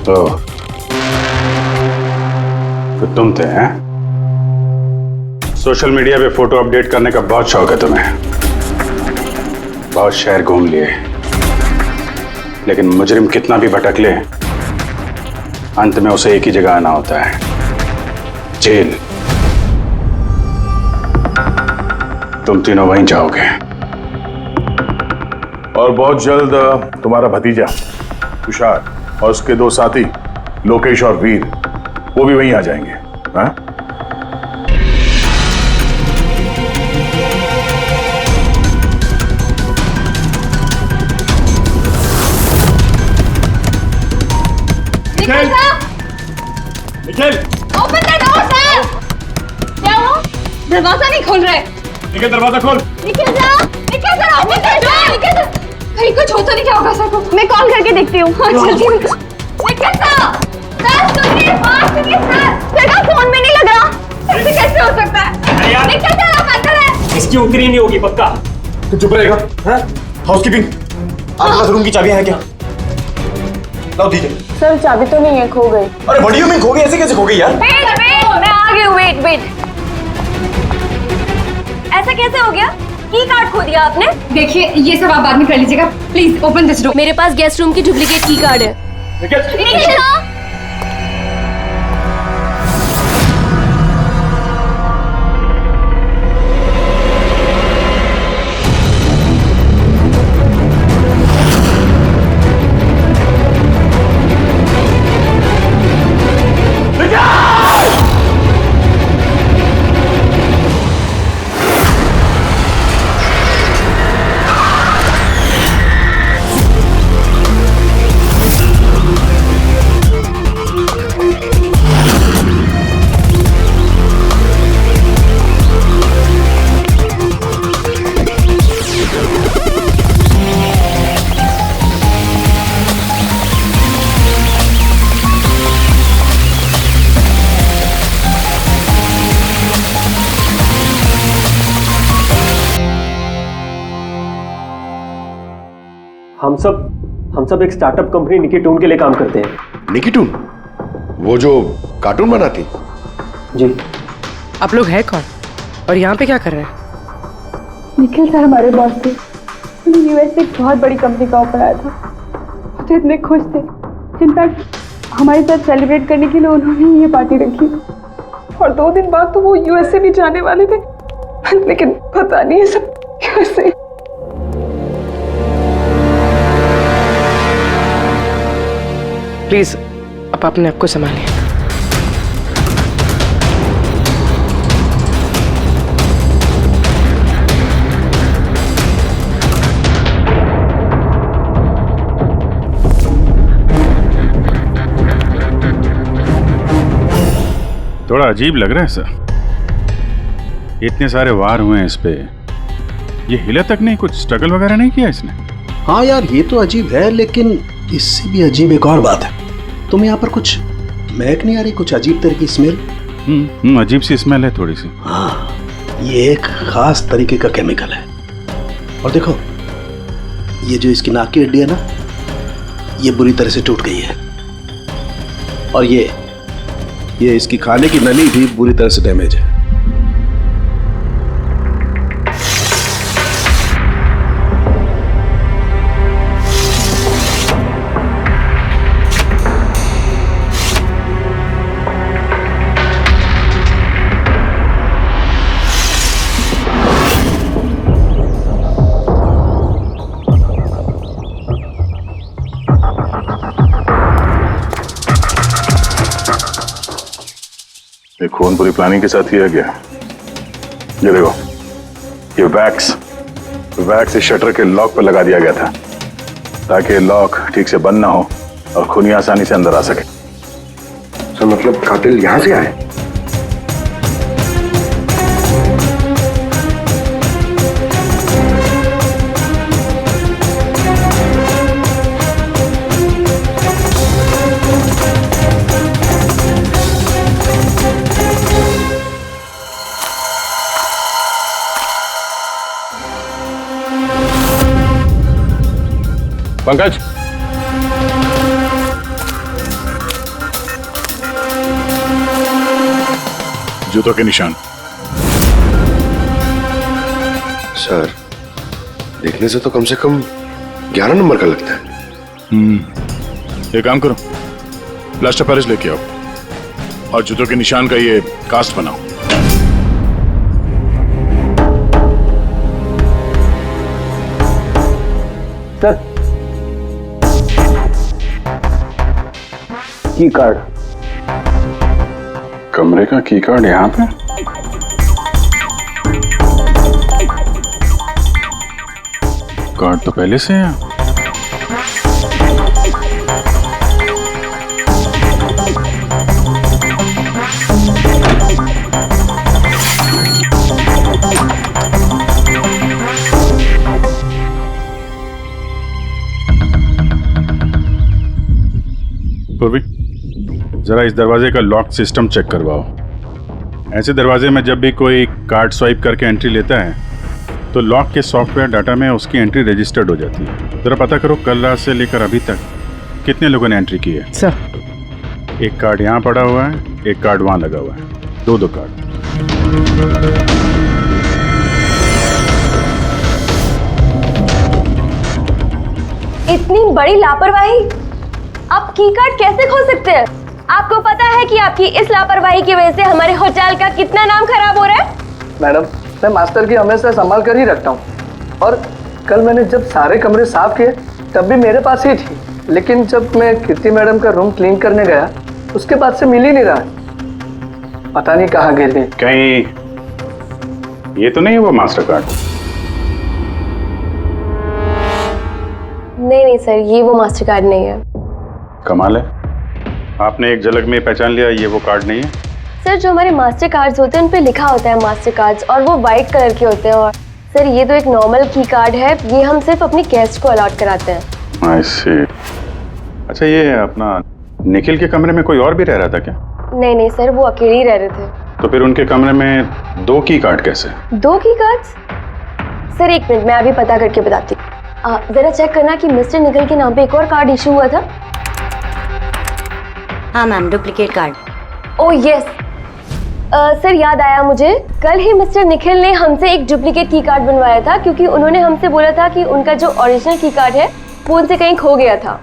तो तुम थे हैं? सोशल मीडिया पे फोटो अपडेट करने का बहुत शौक है तुम्हें। बहुत शहर घूम लिए, लेकिन मुजरिम कितना भी भटक ले, अंत में उसे एक ही जगह आना होता है, जेल। तुम तीनों वहीं जाओगे। और बहुत जल्द तुम्हारा भतीजा तुषार और उसके 2 साथी लोकेश और वीर वो भी वहीं आ जाएंगे। हाँ? Nikhil! Open the door sir. क्या हुआ? दरवाजा नहीं खोल रहे। निखिल दरवाजा खोल। निकल जा। निकल सर, ओपन द डोर। निकल सर। कहीं कुछ हो तो नहीं क्या होगा सर को? मैं कॉल करके देखती हूँ। हाँ जल्दी निकल। निकल सर। सर सुनिए, बात सुनिए सर। सर का फोन में नहीं लग रहा। ऐसे कैसे हो सकता है? निकल सर, आप अंदर है। इसकी उतरी नहीं होगी पक्का। तू चुप रहेगा? हाउसकीपिंग, आपके पास रूम की चाबियां हैं क्या? लाओ दीजिए। सर चाबी तो नहीं है, खो गई। अरे बड़ी में खो गई, ऐसे कैसे खो गई यार? वेट, मैं आ गई हूँ। वेट। ऐसा कैसे हो गया? की कार्ड खो दिया आपने? देखिए ये सब आप बाद में कर लीजिएगा, प्लीज ओपन दिस डोर। मेरे पास गेस्ट रूम की डुप्लीकेट की कार्ड है। निखिल! हम सब एक स्टार्टअप कंपनी निकीटून के लिए काम करते हैं। निकीटून? वो जो कार्टून बनाती? जी। आप लोग हैं कौन और यहाँ पे क्या कर रहे हैं? निखिल सर हमारे बॉस थे। उन्हें यूएस से एक बहुत बड़ी कंपनी का ऑफर आया था। वो तो इतने खुश थे, इनफैक्ट हमारे साथ सेलिब्रेट करने के लिए उन्होंने ये पार्टी रखी और 2 दिन बाद तो वो यूएस से भी जाने वाले थे, लेकिन पता नहीं है सब कैसे। प्लीज आप अपने आप को संभालिए। थोड़ा अजीब लग रहा है सर, इतने सारे वार हुए हैं इस पे, ये हिला तक नहीं, कुछ स्ट्रगल वगैरह नहीं किया इसने? हाँ यार ये तो अजीब है, लेकिन इससे भी अजीब एक और बात है। तुम्हें यहाँ पर कुछ महक नहीं आ रही? कुछ अजीब तरह की स्मेल? अजीब सी स्मेल है थोड़ी सी। हाँ, ये एक खास तरीके का केमिकल है। और देखो ये जो इसकी नाक की हड्डी है ना, ये बुरी तरह से टूट गई है। और ये इसकी खाने की नली भी बुरी तरह से डैमेज है। ये खून पूरी प्लानिंग के साथ किया गया। ये देखो, ये वैक्स इस शटर के लॉक पर लगा दिया गया था ताकि लॉक ठीक से बंद ना हो और खूनी आसानी से अंदर आ सके। तो मतलब कातिल यहां से आए? पंकज, जूतों के निशान। सर, देखने से तो कम 11 नंबर का लगता है। एक काम करो, प्लास्टर पेरिस लेके आओ और जूतों के निशान का ये कास्ट बनाओ। सर की कार्ड। कमरे का की कार्ड यहाँ पे? कार्ड तो पहले से है। पूर्वी, जरा इस दरवाजे का लॉक सिस्टम चेक करवाओ। ऐसे दरवाजे में जब भी कोई कार्ड स्वाइप करके एंट्री लेता है तो लॉक के सॉफ्टवेयर डाटा में उसकी एंट्री रजिस्टर्ड हो जाती है। जरा पता करो कल रात से लेकर अभी तक कितने लोगों ने एंट्री की है। सर एक कार्ड यहाँ पड़ा हुआ है, एक कार्ड वहाँ लगा हुआ है, दो कार्ड। इतनी बड़ी लापरवाही! आप की कार्ड कैसे खो सकते हैं? आपको पता है कि आपकी इस लापरवाही की वजह से हमारे होटल का कितना नाम खराब हो रहा है? मैडम, मैं मास्टर की हमेशा संभाल कर ही रखता हूँ और कल मैंने जब सारे कमरे साफ किए तब भी मेरे पास ही थी, लेकिन जब मैं कीर्ति मैडम का रूम क्लीन करने गया उसके बाद से मिल ही नहीं रहा। पता नहीं कहाँ गिर गई। कहीं ये तो नहीं है वो मास्टर कार्ड? नहीं सर, ये वो मास्टर कार्ड नहीं है। कमाल है, आपने एक झलक में पहचान लिया ये वो कार्ड नहीं है। सर, जो हमारे मास्टर कार्ड्स होते हैं उन पे लिखा होता है मास्टर कार्ड्स और वो वाइट कलर के होते हैं। और सर ये तो एक नॉर्मल की कार्ड है, ये हम सिर्फ अपने गेस्ट को अलॉट कराते हैं। आई सी। अच्छा, ये अपना निखिल के कमरे में कोई और भी रह रहा था क्या? नहीं सर, वो अकेले ही रह रहे थे। तो फिर उनके कमरे में दो की कार्ड कैसे? दो की कार्ड्स? सर एक मिनट, मैं अभी पता करके बताती हूँ। जरा चेक करना कि मिस्टर निखिल के नाम पे एक और कार्ड इशू हुआ था। हाँ ma'am, duplicate card. Oh yes sir, याद आया मुझे, कल ही मिस्टर निखिल ने हमसे एक डुप्लीकेट की कार्ड बनवाया था क्योंकि उन्होंने हमसे बोला था कि उनका जो ओरिजिनल की कार्ड है वो उनसे कहीं खो गया था।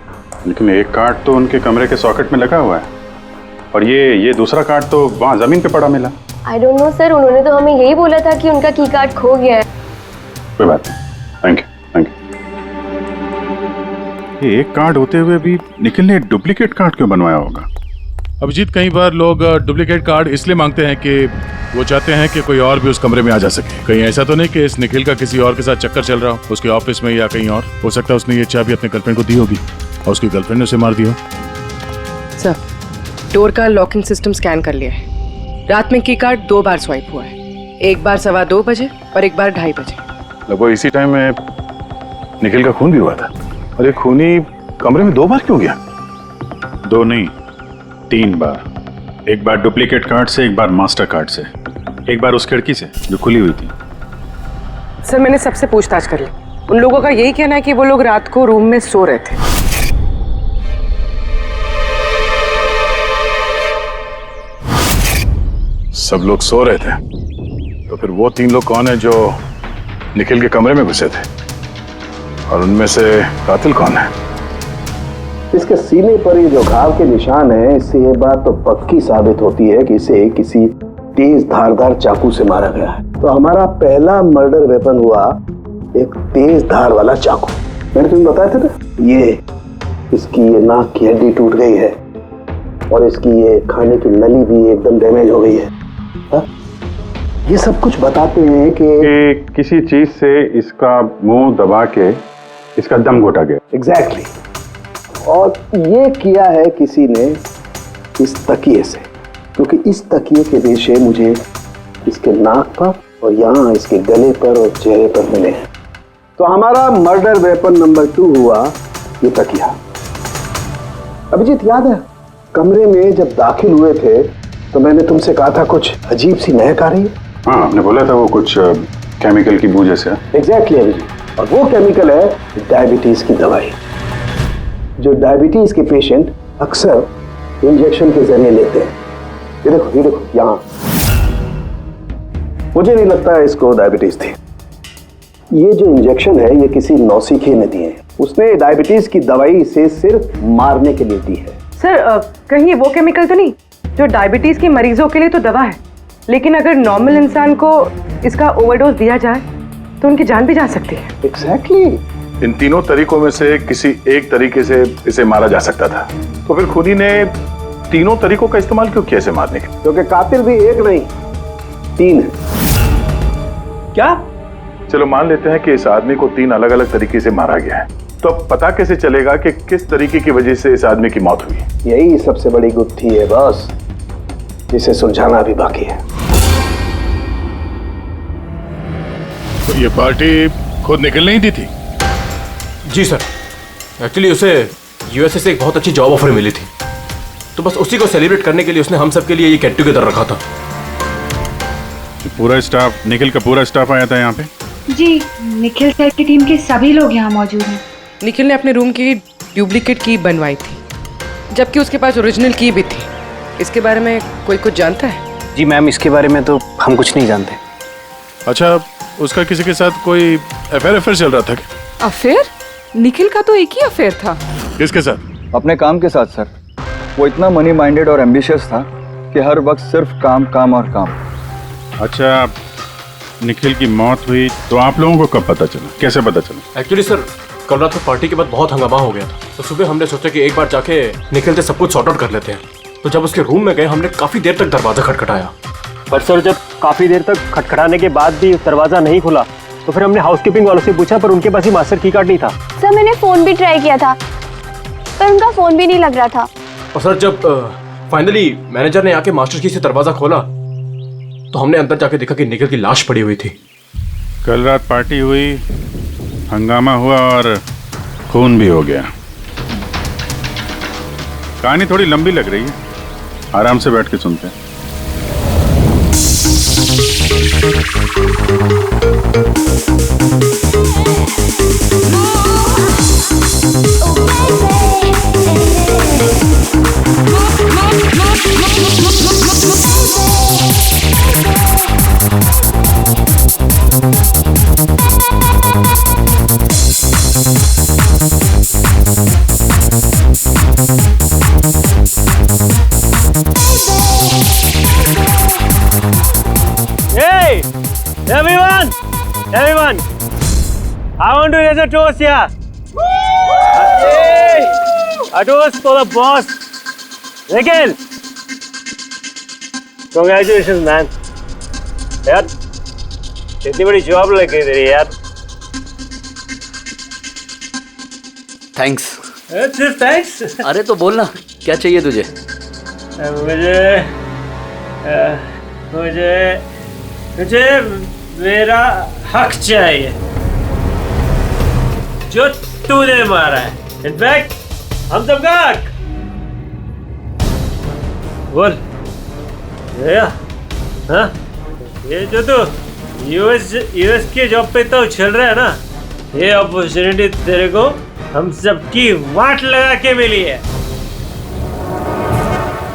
लेकिन एक कार्ड तो उनके कमरे के सॉकेट में लगा हुआ है और ये दूसरा कार्ड तो वहाँ जमीन पे पड़ा मिला। आई डोंट नो सर, उन्होंने तो हमें यही बोला था कि उनका की कार्ड खो गया है। कोई बात नहीं, थैंक यू। ये एक कार्ड होते हुए भी निखिल ने डुप्लीकेट कार्ड क्यों बनवाया होगा? अभिजीत, कई बार लोग डुप्लीकेट कार्ड इसलिए मांगते हैं कि वो चाहते हैं कि कोई और भी उस कमरे में आ जा सके। कहीं ऐसा तो नहीं कि इस निखिल का किसी और के साथ चक्कर चल रहा हो, उसके ऑफिस में या कहीं और। हो सकता है उसने ये चाबी अपने गर्लफ्रेंड को दी होगी और उसकी गर्लफ्रेंड ने उसे मार दिया। सर, डोर का लॉकिंग सिस्टम स्कैन कर लिया है। रात में की कार्ड 2 बार स्वाइप हुआ है, एक बार 2:15 बजे और एक बार 2:30 बजे। लगभग इसी टाइम में निखिल का खून भी हुआ था। और ये खूनी कमरे में 2 बार क्यों गया? 2 नहीं, 3 बार। एक बार डुप्लीकेट कार्ड से, एक बार मास्टर कार्ड से, एक बार उस खिड़की से जो खुली हुई थी। सर मैंने सबसे पूछताछ कर ली, उन लोगों का यही कहना है कि वो लोग रात को रूम में सो रहे थे। सब लोग सो रहे थे, तो फिर वो 3 लोग कौन है जो निखिल के कमरे में घुसे थे? और उनमें से कातिल कौन है? इसके सीने पर ये जो घाव के निशान है, इससे ये बात तो पक्की साबित होती है कि इसे किसी तेज धारदार चाकू से मारा गया है। तो हमारा पहला मर्डर वेपन हुआ एक तेज धार वाला चाकू। मैंने तुम्हें बताया था ना, ये इसकी ये नाक की हड्डी टूट गई है और इसकी ये खाने की नली भी एकदम डैमेज हो गई है। हा? ये सब कुछ बताते हैं कि किसी चीज से इसका मुंह दबा के इसका दम घोटा गया। एग्जैक्टली। और ये किया है किसी ने इस तकिए से, क्योंकि इस तकिए के रेशे मुझे इसके नाक पर और यहाँ इसके गले पर और चेहरे पर मिले हैं। तो हमारा मर्डर वेपन नंबर 2 हुआ ये तकिया। अभिजीत, याद है कमरे में जब दाखिल हुए थे तो मैंने तुमसे कहा था कुछ अजीब सी महक आ रही है? हाँ, आपने बोला था वो कुछ केमिकल की बू जैसे। एग्जैक्टली अभिजीत, और वो केमिकल है डायबिटीज की दवाई, जो डायबिटीज के पेशेंट अक्सर इंजेक्शन के जरिए लेते हैं। ये देखो यहाँ, मुझे नहीं लगता है इसको डायबिटीज थी। ये जो इंजेक्शन है ये किसी नौसिखिए ने दिए हैं। उसने डायबिटीज की दवाई इसे सिर्फ मारने के लिए दी है। सर कहीं वो केमिकल तो नहीं जो डायबिटीज के मरीजों के लिए तो दवा है, लेकिन अगर नॉर्मल इंसान को इसका ओवरडोज दिया जाए तो उनकी जान भी जा सकती है। एग्जैक्टली। इन तीनों तरीकों में से किसी एक तरीके से इसे मारा जा सकता था, तो फिर खुदी ने तीनों तरीकों का इस्तेमाल क्यों किया इसे मारने के लिए? क्योंकि कातिल भी एक नहीं 3 है। क्या? चलो मान लेते हैं कि इस आदमी को 3 अलग अलग तरीके से मारा गया है, तो अब पता कैसे चलेगा कि किस तरीके की वजह से इस आदमी की मौत हुई? यही सबसे बड़ी गुत्थी है बॉस, जिसे सुलझाना भी बाकी है। तो ये पार्टी खुद निकल नहीं दी थी? जी सर, एक्चुअली उसे यूएसए से एक बहुत अच्छी जॉब ऑफर मिली थी, तो बस उसी को सेलिब्रेट करने के लिए उसने हम सब के लिए ये गेट टुगेदर रखा था। पूरा स्टाफ, निखिल का पूरा स्टाफ आया था यहाँ पे? जी, निखिल सर की टीम के सभी लोग यहाँ मौजूद हैं। निखिल ने अपने रूम की डुप्लीकेट की बनवाई थी, जबकि उसके पास ओरिजिनल की भी थी। इसके बारे में कोई कुछ जानता है? जी मैम, इसके बारे में तो हम कुछ नहीं जानते। अच्छा, उसका किसी के साथ कोई अफेयर चल रहा था क्या? अफेयर? निखिल का तो एक ही अफेयर था। किसके साथ? अपने काम के साथ सर। वो इतना मनी माइंडेड और एम्बिशियस था कि हर वक्त सिर्फ काम काम और काम। अच्छा, निखिल की मौत हुई तो आप लोगों को कब पता चला, कैसे पता चला? एक्चुअली सर, कल रात को पार्टी के बाद बहुत हंगामा हो गया था, तो सुबह हमने सोचा कि एक बार जाके निखिल से सब कुछ सॉर्ट आउट कर लेते हैं। तो जब उसके रूम में गए, हमने काफी देर तक दरवाजा खटखटाया, पर सर जब काफी देर तक खटखटाने के बाद भी दरवाजा नहीं खुला, तो फिर हमने हाउसकीपिंग वालों से पूछा, पर उनके पास ही मास्टर की कार्ड नहीं था। सर मैंने फोन भी ट्राई किया था, पर उनका फोन भी नहीं लग रहा था। और सर जब फाइनली मैनेजर ने आके मास्टर की से दरवाजा खोला, तो हमने अंदर जाके देखा कि निखिल की लाश पड़ी हुई थी। कल रात पार्टी हुई, हंगामा हुआ और खून भी हो गया। कहानी थोड़ी लंबी लग रही है, आराम से बैठ के सुनते हैं। Hey, everyone, I want to raise a toast here. Hey, a toast for the boss, Nikhil. Congratulations, man. यार, इतनी बड़ी जॉब लग गई तेरी यार। थैंक्स। सिर्फ थैंक्स? अरे तो बोलना, क्या चाहिए तुझे? मुझे मेरा हक चाहिए जो तूने मारा है। इनफैक्ट हम सबका हक। बोल भैया, हाँ ये जो तू यूएस की जॉब पे तो चल रहा है ना, ये अपॉर्चुनिटी तेरे को हम सबकी वाट लगा के मिली है।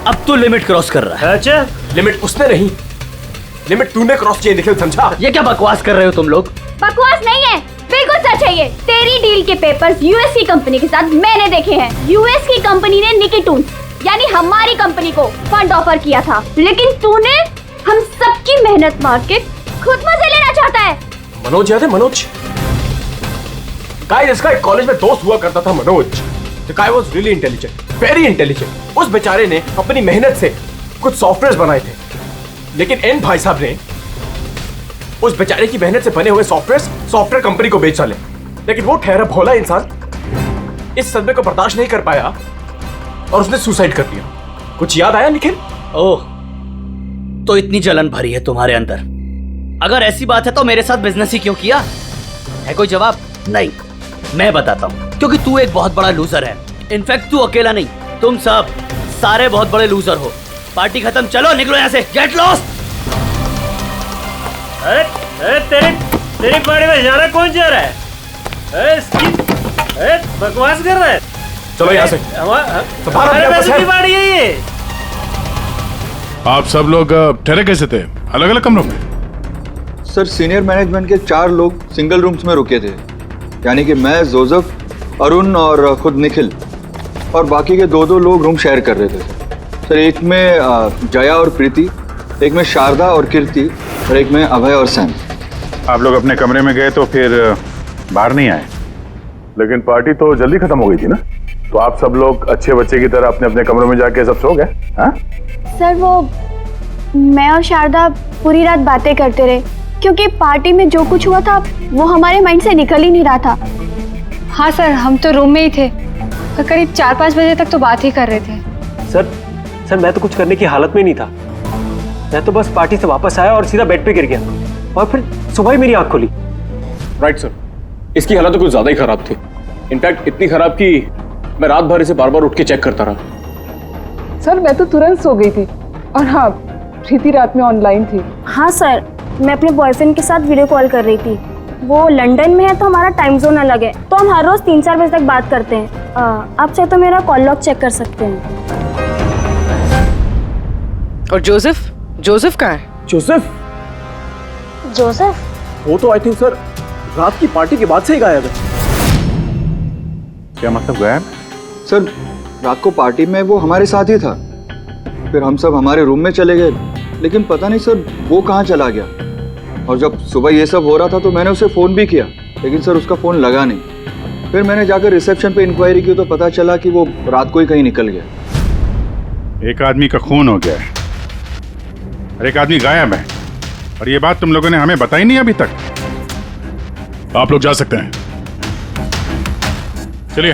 अब तू लिमिट क्रॉस कर रहा है। अच्छा, लिमिट उसने नहीं, लिमिट तूने क्रॉस किया निखिल, समझा? ये क्या बकवास कर रहे हो तुम लोग? बकवास नहीं है, बिल्कुल सच है ये। तेरी डील के पेपर्स यूएस की कंपनी के साथ मैंने देखे हैं। यूएस की कंपनी ने निकिटून यानी हमारी कंपनी को फंड ऑफर किया था, लेकिन तूने हम सबकी मेहनत मार के खुद मजे लेना चाहता है। मनोज याद है? मनोज गाइस, इसका एक कॉलेज में दोस्त हुआ करता था Manoj. The guy was really intelligent, very intelligent। उस बेचारे ने अपनी मेहनत से कुछ सॉफ्टवेयर बनाए थे, लेकिन एन भाई साहब ने उस बेचारे की मेहनत से बने हुए सॉफ्टवेयर कंपनी को बेच डाले। लेकिन वो ठहरा भोला इंसान इस सदमे को बर्दाश्त नहीं कर पाया और उसने सुसाइड कर दिया। कुछ याद आया निखिल? ओह, तो इतनी जलन भरी है तुम्हारे अंदर। अगर ऐसी बात है तो मेरे साथ बिजनेस ही क्यों किया? है कोई जवाब? नहीं, मैं बताता हूँ। क्योंकि तू एक बहुत बड़ा लूजर है। इनफैक्ट तू अकेला नहीं, तुम सब सारे बहुत बड़े लूजर हो। पार्टी खत्म, चलो निकलो यहाँ से, गेट लॉस्ट। अरे तेरी पार्टी में जाना कौन जा रहा है? अरे बकवास कर रहा है। चलो यहाँ से, हमारे पैसे की पार्टी है ये। आप सब लोग ठहरे कैसे थे अलग अलग कमरों में? सर सीनियर मैनेजमेंट के 4 लोग सिंगल रूम्स में रुके थे, यानी कि मैं, जोसेफ, अरुण और खुद निखिल, और बाकी के 2-2 लोग रूम शेयर कर रहे थे। सर एक में जया और प्रीति, एक में शारदा और कीर्ति, और एक में अभय और सैम। आप लोग अपने कमरे में गए तो फिर बाहर नहीं आए? लेकिन पार्टी तो जल्दी खत्म हो गई थी ना, तो आप सब लोग अच्छे बच्चे की तरह अपने अपने कमरों में जाके सब सो गए? हाँ सर वो मैं और शारदा पूरी रात बातें करते रहे क्योंकि पार्टी में जो कुछ हुआ था वो हमारे माइंड से निकल ही नहीं रहा था। हाँ सर, हम तो रूम में ही थे तो करीब 4-5 बजे तक तो बात ही कर रहे थे। सर मैं तो कुछ करने की हालत में नहीं था। मैं तो बस पार्टी से वापस आया और सीधा बेड पे गिर गया और फिर सुबह ही मेरी आंख खुली। राइट सर, इसकी हालत तो कुछ ज्यादा ही खराब थी। इनफैक्ट इतनी खराब कि मैं रात भर इसे बार बार उठ के चेक करता रहा। सर मैं तो तुरंत सो गई थी और हाँ प्रीति रात में ऑनलाइन थी। हाँ सर, मैं अपने बॉयफ्रेंड के साथ वीडियो कॉल कर रही थी। वो लंदन में है तो हमारा टाइम जोन अलग है, तो हम हर रोज 3-4 बजे तक बात करते हैं। आप चाहे तो मेरा कॉल लॉग चेक कर सकते हैं। और जोसेफ कहाँ है? जोसेफ वो तो आई थिंक सर रात की पार्टी के बाद से ही गायब है। क्या मतलब गायब? सर रात को पार्टी में वो हमारे साथ ही था, फिर हम सब हमारे रूम में चले गए, लेकिन पता नहीं सर वो कहाँ चला गया। और जब सुबह ये सब हो रहा था तो मैंने उसे फ़ोन भी किया, लेकिन सर उसका फ़ोन लगा नहीं। फिर मैंने जाकर रिसेप्शन पे इंक्वायरी की तो पता चला कि वो रात को ही कहीं निकल गया। एक आदमी का खून हो गया है और एक आदमी गायब है, और ये बात तुम लोगों ने हमें बताई नहीं अभी तक। आप लोग जा सकते हैं, चलिए।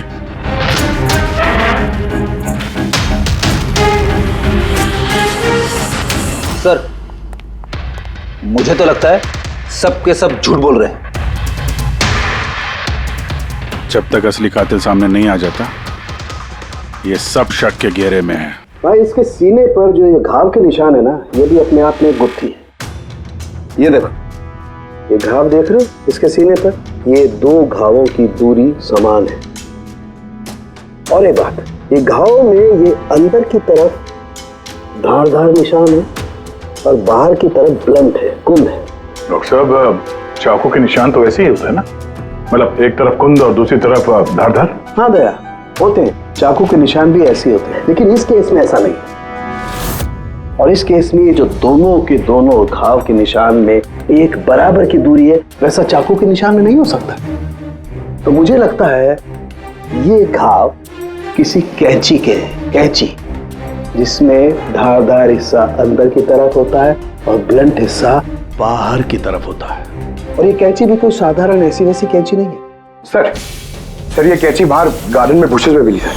सर मुझे तो लगता है सब के सब झूठ बोल रहे हैं। जब तक असली कातिल सामने नहीं आ जाता ये सब शक के घेरे में है। भाई इसके सीने पर जो ये घाव के निशान है ना, ये भी अपने आप में एक गुत्थी है। ये देखो, ये घाव देख रहे हो इसके सीने पर, ये 2 घावों की दूरी समान है। और एक बात, ये घाव में ये अंदर की तरफ धारदार निशान है और बाहर की तरफ ब्लंट है, कुंद है। डॉक्टर साहब चाकू के निशान तो ऐसे ही होते हैं ना, मतलब एक तरफ कुंद और दूसरी तरफ धारदार। हाँ दया, होते हैं, चाकू के निशान भी ऐसे होते हैं, लेकिन इस केस में ऐसा नहीं। और इस केस में जो दोनों के दोनों घाव के निशान में एक बराबर की दूरी है, वैसा चाकू के निशान में नहीं हो सकता। तो मुझे लगता है ये घाव किसी कैंची के हैं, कैंची जिसमें धारदार हिस्सा अंदर की तरफ होता है और ब्लंट हिस्सा बाहर की तरफ होता है। और ये कैंची भी कोई साधारण ऐसी वैसी कैंची नहीं है। सर ये कैंची बाहर गार्डन में बुशेस में मिली है।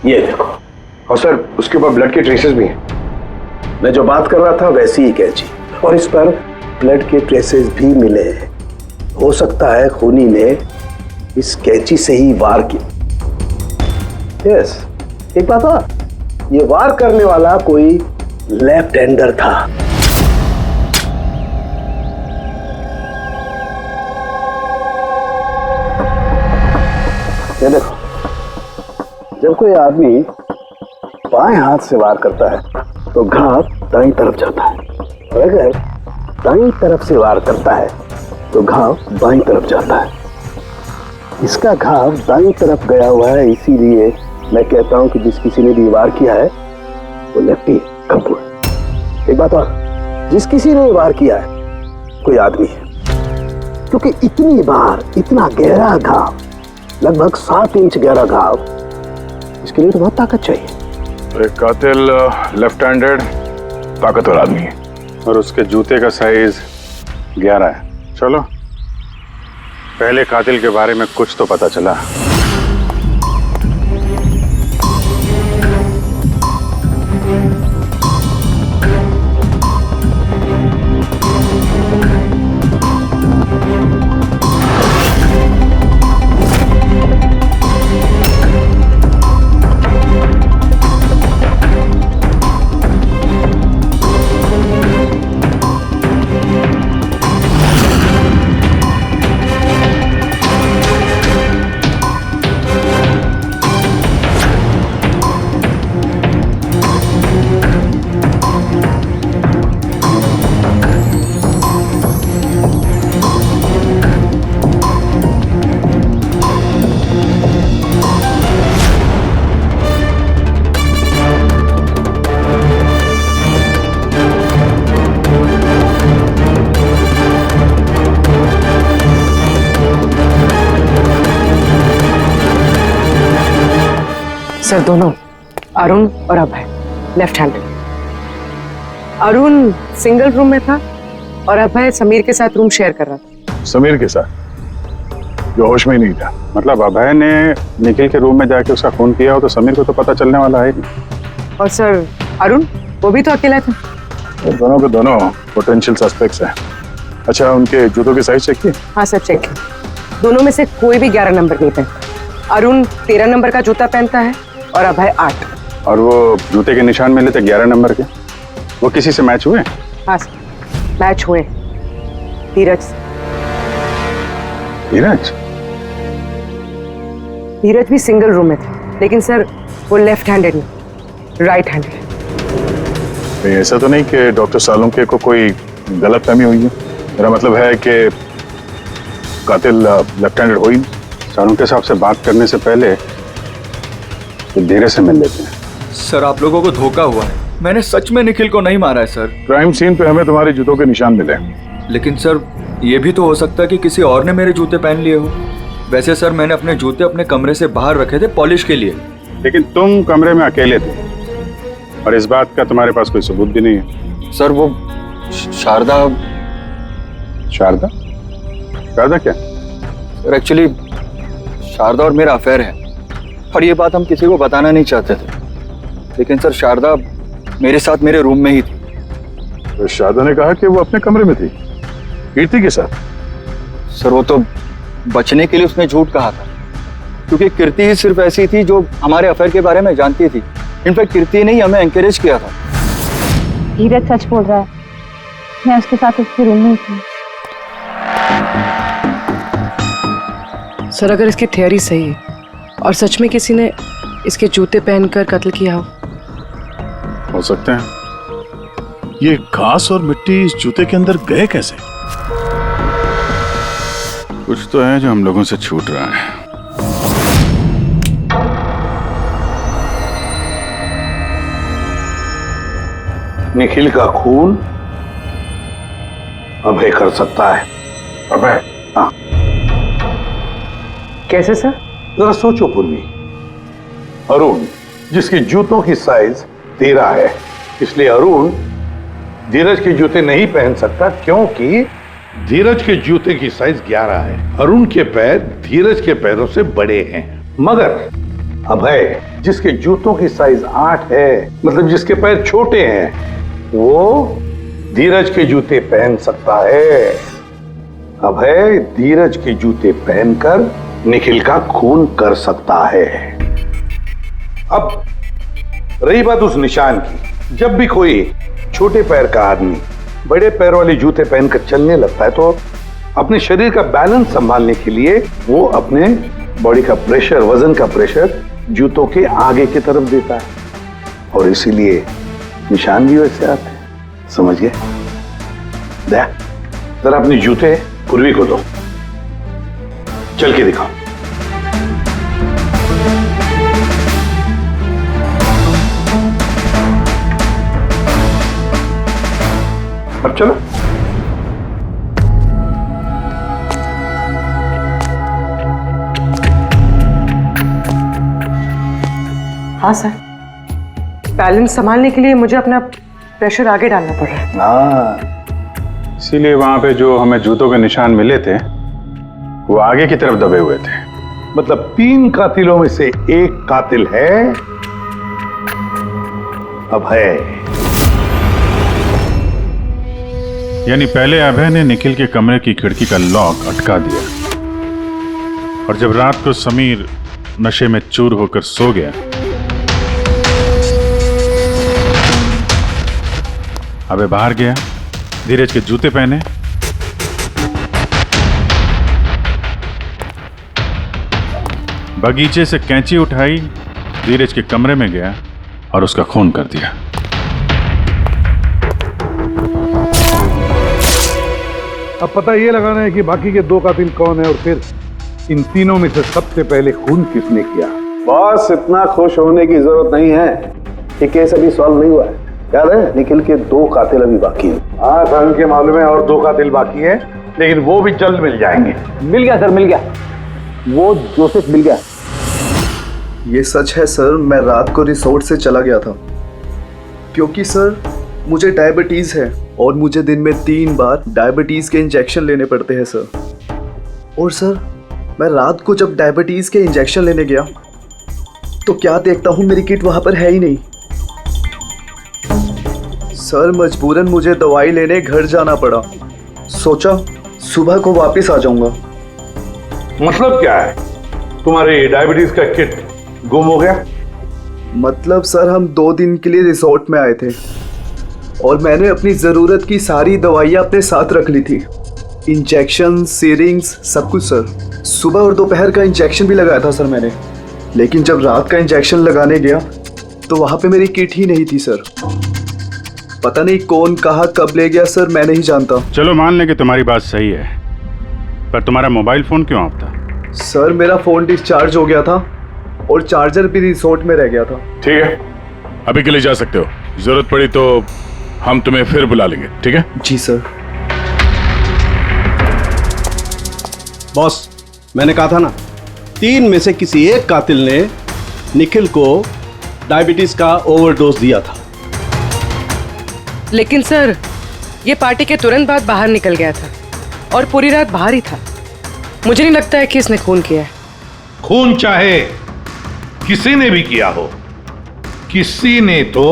ये देखो, और सर उसके ऊपर ब्लड के ट्रेसेस भी हैं। मैं जो बात कर रहा था वैसी ही कैंची, और इस पर ब्लड के ट्रेसेस भी मिले हैं। हो सकता है खूनी ने इस कैंची से ही वार किया। यस, एक बात और, ये वार करने वाला कोई लेफ्ट हैंडर था। ये देखो, जब कोई आदमी बाएं हाथ से वार करता है तो घाव दाईं तरफ जाता है, और अगर दाईं तरफ से वार करता है तो घाव बाईं तरफ जाता है। इसका घाव दाईं तरफ गया हुआ है, इसीलिए मैं कहता हूं कि जिस किसी ने भी वार किया है वो लेफ्टी कपूर। एक बात और, जिस किसी ने वार किया है कोई आदमी है, क्योंकि इतनी बार इतना गहरा घाव, लगभग 7 इंच गहरा घाव, इसके लिए तो बहुत ताकत चाहिए। एक कातिल लेफ्ट हैंडेड ताकतवर आदमी है, और उसके जूते का साइज 11 है। चलो पहले कातिल के बारे में कुछ तो पता चला। सर दोनों, अरुण और Abhay, left handed. Arun single room में था और अभय समीर के साथ रूम शेयर कर रहा था। समीर के साथ, जो होश में ही नहीं था। मतलब अभय ने निखिल के रूम में जाके उसका खून किया हो तो समीर को तो पता चलने वाला है नहीं। और सर अरुण, वो भी तो अकेला था। ये दोनों के दोनों पोटेंशियल सस्पेक्ट्स हैं। अच्छा, उनके जूतों की साइज चेक की? हाँ सर, चेक किया। दोनों में से कोई भी 11 नंबर नहीं पहनता। अरुण 13 नंबर का जूता पहनता है और अभय 8। और वो जूते के निशान मिले थे 11 नंबर के, वो किसी से मैच हुए? हाँ सर, मैच हुए धीरज से। धीरज? धीरज भी सिंगल रूम में थे, लेकिन सर वो लेफ्ट हैंडेड नहीं, राइट हैंडेड। ऐसा तो नहीं कि डॉक्टर सालुंके को कोई गलत फहमी हुई है? मेरा मतलब है कि कातिल लेफ्ट हैंडेड हो ही नहीं। सालुंके साहब से बात करने से पहले तो धीरे से मिल लेते हैं। सर आप लोगों को धोखा हुआ है, मैंने सच में निखिल को नहीं मारा है सर। क्राइम सीन पे हमें तुम्हारे जूतों के निशान मिले। लेकिन सर ये भी तो हो सकता है कि किसी और ने मेरे जूते पहन लिए हो। वैसे सर मैंने अपने जूते अपने कमरे से बाहर रखे थे पॉलिश के लिए। लेकिन तुम कमरे में अकेले थे और इस बात का तुम्हारे पास कोई सबूत भी नहीं है। सर वो शारदा। शारदा? शारदा क्या? सर एक्चुअली शारदा और मेरा अफेयर है और ये बात हम किसी को बताना नहीं चाहते थे, लेकिन सर शारदा मेरे साथ मेरे रूम में ही थी। तो शारदा ने कहा कि वो अपने कमरे में थी कीर्ति के साथ। सर वो तो बचने के लिए उसने झूठ कहा था, क्योंकि कीर्ति ही सिर्फ ऐसी थी जो हमारे अफेयर के बारे में जानती थी। इनफैक्ट कीर्ति ने ही हमें एनकरेज किया था। धीरज सच बोल रहा है, मैं उसके साथ उसके रूम में थी। सर अगर इसकी थियरी सही है और सच में किसी ने इसके जूते पहनकर कत्ल किया हो सकते हैं। ये घास और मिट्टी इस जूते के अंदर गए कैसे? कुछ तो है जो हम लोगों से छूट रहा है। निखिल का खून अभय कर सकता है। अभय? हाँ। कैसे सर? जरा सोचो पूर्वी। अरुण जिसके जूतों की साइज 13 है, इसलिए अरुण धीरज के जूते नहीं पहन सकता, क्योंकि धीरज के जूते की साइज 11 है। अरुण के पैर धीरज के पैरों से बड़े हैं। मगर अभय जिसके जूतों की साइज 8 है, मतलब जिसके पैर छोटे हैं, वो धीरज के जूते पहन सकता है। अभय धीरज के जूते पहनकर निखिल का खून कर सकता है। अब रही बात उस निशान की, जब भी कोई छोटे पैर का आदमी बड़े पैर वाले जूते पहनकर चलने लगता है तो अपने शरीर का बैलेंस संभालने के लिए वो अपने बॉडी का प्रेशर, वजन का प्रेशर जूतों के आगे की तरफ देता है और इसीलिए निशान भी वैसे आते हैं। समझ गए? जरा अपने जूते पूर्वी को दो, चल के दिखाओ। अब चलो। हाँ सर, बैलेंस संभालने के लिए मुझे अपना प्रेशर आगे डालना पड़ रहा है। हाँ, इसीलिए वहां पे जो हमें जूतों के निशान मिले थे वो आगे की तरफ दबे हुए थे। मतलब 3 कातिलों में से एक कातिल है अभय। यानी पहले अभय ने निखिल के कमरे की खिड़की का लॉक अटका दिया और जब रात को समीर नशे में चूर होकर सो गया, अबे बाहर गया, धीरज के जूते पहने, बगीचे से कैंची उठाई, धीरज के कमरे में गया और उसका खून कर दिया। अब पता ये लगाना है कि बाकी के 2 कातिल कौन है और फिर इन तीनों में से सबसे पहले खून किसने किया। बॉस इतना खुश होने की जरूरत नहीं है, ये केस अभी सॉल्व नहीं हुआ है। याद है निखिल के 2 कातिल अभी बाकी हैं। हाँ सर, के मालूम है और 2 कातिल बाकी है, लेकिन वो भी जल्द मिल जाएंगे। मिल गया सर, मिल गया। वो जोसेफ मिल गया। ये सच है सर, मैं रात को रिसोर्ट से चला गया था क्योंकि सर मुझे डायबिटीज़ है और मुझे दिन में 3 बार डायबिटीज़ के इंजेक्शन लेने पड़ते हैं सर। और सर मैं रात को जब डायबिटीज़ के इंजेक्शन लेने गया तो क्या देखता हूँ मेरी किट वहाँ पर है ही नहीं। सर मजबूरन मुझे दवाई लेने घर जाना पड़ा। सोचा सुबह को वापस आ जाऊंगा। मतलब क्या है? तुम्हारी डायबिटीज का किट गुम हो गया? मतलब सर हम 2 दिन के लिए रिसोर्ट में आए थे और मैंने अपनी ज़रूरत की सारी दवाइयाँ अपने साथ रख ली थी, इंजेक्शन, सीरिंग्स, सब कुछ सर। सुबह और दोपहर का इंजेक्शन भी लगाया था सर मैंने, लेकिन जब रात का इंजेक्शन लगाने गया तो वहाँ पे मेरी किट ही नहीं थी सर। पता नहीं कौन कहाँ कब ले गया सर, मैं नहीं जानता। चलो मान लें कि तुम्हारी बात सही है, पर तुम्हारा मोबाइल फोन क्यों ऑफ था? सर मेरा फोन डिस्चार्ज हो गया था और चार्जर भी रिसोर्ट में रह गया था। ठीक है, अभी के लिए जा सकते हो, जरूरत पड़ी तो हम तुम्हें फिर बुला लेंगे। ठीक है? जी सर। बॉस, मैंने कहा था ना, 3 में से किसी एक कातिल ने निखिल को डायबिटीज का ओवरडोज दिया था। लेकिन सर ये पार्टी के तुरंत बाद बाहर निकल गया था और पूरी रात बाहर ही था। मुझे नहीं लगता है कि इसने खून किया है। खून चाहे किसी ने भी किया हो, किसी ने तो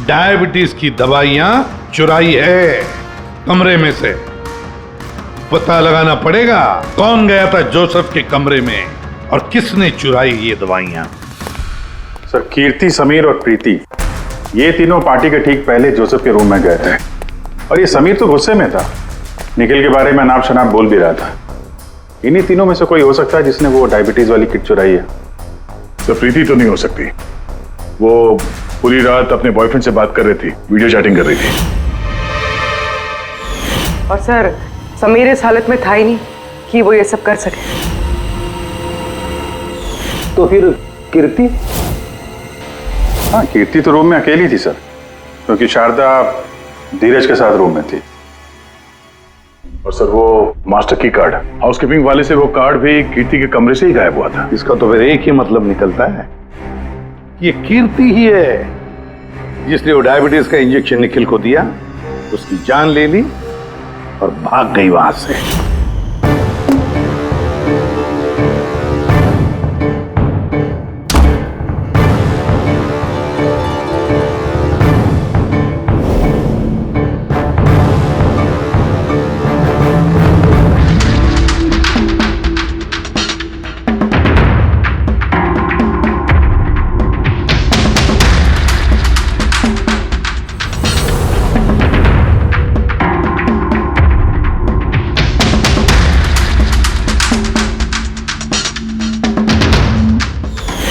डायबिटीज की दवाइयां चुराई है कमरे में से। पता लगाना पड़ेगा कौन गया था जोसेफ के कमरे में और किसने चुराई ये दवाइयां। सर कीर्ति, समीर और प्रीति, ये तीनों पार्टी के ठीक पहले जोसेफ के रूम में गए थे और ये समीर तो गुस्से में था, निखिल के बारे में अनाप शनाप बोल भी रहा था। इन्हीं तीनों में से कोई हो सकता है जिसने वो डायबिटीज वाली किट चुराई है। तो प्रीति तो नहीं हो सकती, वो पूरी रात अपने बॉयफ्रेंड से बात कर रही थी, वीडियो चैटिंग कर रही थी। और सर समीर इस हालत में था ही नहीं कि वो ये सब कर सके। तो फिर कीर्ति? हाँ, कीर्ति तो रूम में अकेली थी सर, क्योंकि शारदा धीरज के साथ रूम में थी। और सर वो मास्टर की कार्ड, हाउसकीपिंग वाले से वो कार्ड भी कीर्ति के कमरे से ही गायब हुआ था। इसका तो फिर एक ही मतलब निकलता है, ये कीर्ति ही है जिसने वो डायबिटीज का इंजेक्शन निखिल को दिया, उसकी जान ले ली और भाग गई वहां से।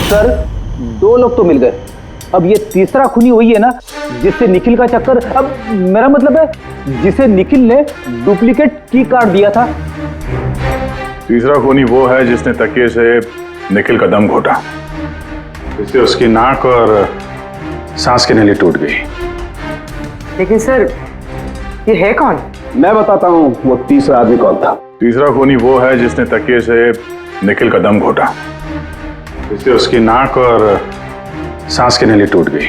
सर 2 लोग तो मिल गए, अब ये तीसरा खूनी वही है ना जिससे निखिल का चक्कर। अब मेरा मतलब है जिसे निखिल ने डुप्लीकेट की कार्ड दिया था। तीसरा खूनी वो है जिसने तकिए से निखिल का दम घोटा, इससे उसकी नाक और सांस की नली टूट गई। लेकिन सर ये है कौन? मैं बताता हूँ वो तीसरा आदमी कौन था। तीसरा खूनी वो है जिसने तकिए से निखिल का दम घोटा, इससे उसकी नाक और सांस की नली टूट गई।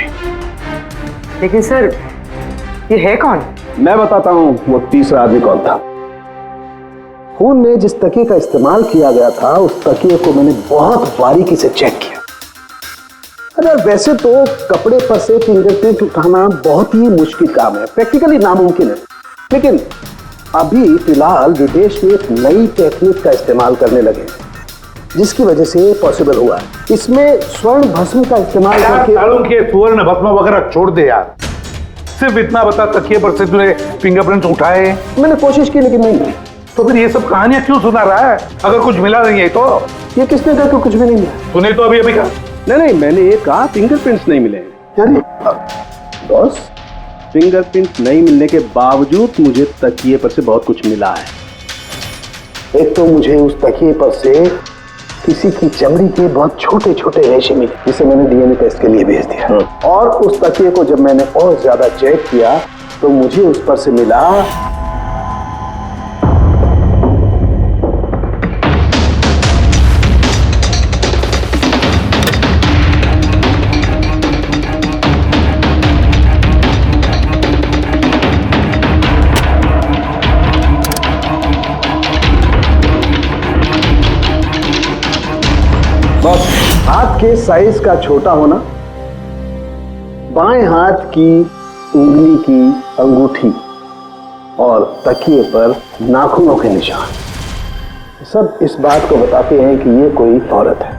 लेकिन सर ये है कौन? मैं बताता हूँ वो तीसरा आदमी कौन था। खून में जिस तकिए का इस्तेमाल किया गया था उस तकिए को मैंने बहुत बारीकी से चेक किया। अगर वैसे तो कपड़े पर से फिंगरप्रिंट उठाना बहुत ही मुश्किल काम है, प्रैक्टिकली नामुमकिन है, लेकिन अभी फिलहाल विदेश में एक नई टेक्निक का इस्तेमाल करने लगे जिसकी वजह से पॉसिबल हुआ है। इसमें स्वर्ण भस्म का इस्तेमाल करके के स्वर्ण भस्म वगैरह छोड़ दे यार, सिर्फ इतना बता तकिए पर से तूने फिंगरप्रिंट उठाए? मैंने कोशिश की लेकिन नहीं मिली। तो फिर ये सब कहानियां क्यों सुना रहा है अगर कुछ मिला नहीं है तो? ये किसने कहा कि कुछ भी नहीं मिला? तूने तो अभी कहा। नहीं, मैंने ये कहा फिंगरप्रिंट्स नहीं मिले। यानी बॉस, फिंगरप्रिंट नहीं मिलने के बावजूद मुझे तकिए पर से बहुत कुछ मिला है। एक तो मुझे उस तकिए पर से किसी की चमड़ी के बहुत छोटे छोटे रेशे मिले जिसे मैंने डीएनए टेस्ट के लिए भेज दिया। और उस तकिए को जब मैंने और ज्यादा चेक किया तो मुझे उस पर से मिला के साइज का छोटा होना, बाएं हाथ की उंगली की अंगूठी और तकिए पर नाखूनों के निशान, सब इस बात को बताते हैं कि ये कोई औरत है।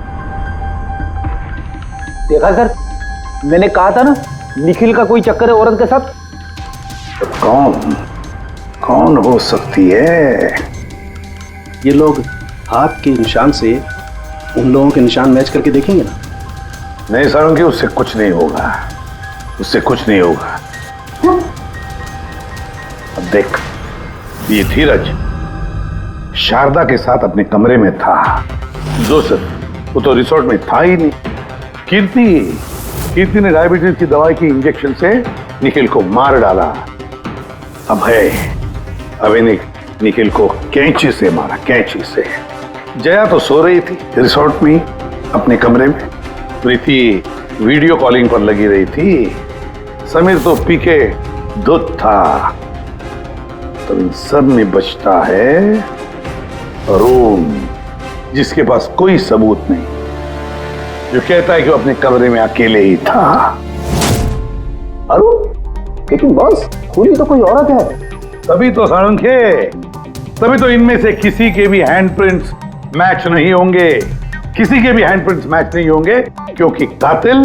देखा सर, मैंने कहा था ना निखिल का कोई चक्कर है औरत के साथ। कौन कौन हो सकती है? ये लोग हाथ के निशान से उन लोगों के निशान मैच करके देखेंगे ना। नहीं सारंगी, उससे कुछ नहीं होगा, उससे कुछ नहीं होगा। अब देख, ये धीरज शारदा के साथ अपने कमरे में था। जोसेफ वो तो रिसोर्ट में था ही नहीं। कीर्ति ने डायबिटीज की दवाई की इंजेक्शन से निखिल को मार डाला। अब निखिल को कैंची से मारा, कैंची से। जया तो सो रही थी रिसोर्ट में अपने कमरे में। प्रीति वीडियो कॉलिंग पर लगी रही थी। समीर तो पी के धुत था। तो इन सब में बचता है अरुण, जिसके पास कोई सबूत नहीं, जो कहता है कि वो अपने कमरे में अकेले ही था। अरुण? लेकिन बॉस, खूनी तो कोई औरत है। तभी तो सारंगे, तभी तो इनमें से किसी के भी हैंडप्रिंट्स मैच नहीं होंगे, किसी के भी हैंडप्रिंट्स मैच नहीं होंगे, क्योंकि कातिल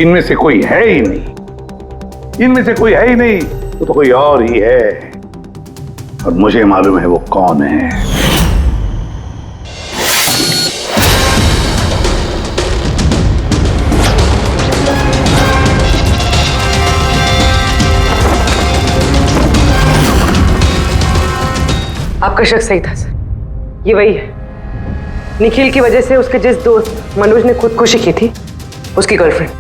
इनमें से कोई है ही नहीं। इनमें से कोई है ही नहीं, वो तो कोई और ही है। और मुझे मालूम है वो कौन है। आपका शक सही था सर, ये वही है। निखिल की वजह से उसके जिस दोस्त मनोज ने खुदकुशी की थी, उसकी गर्लफ्रेंड।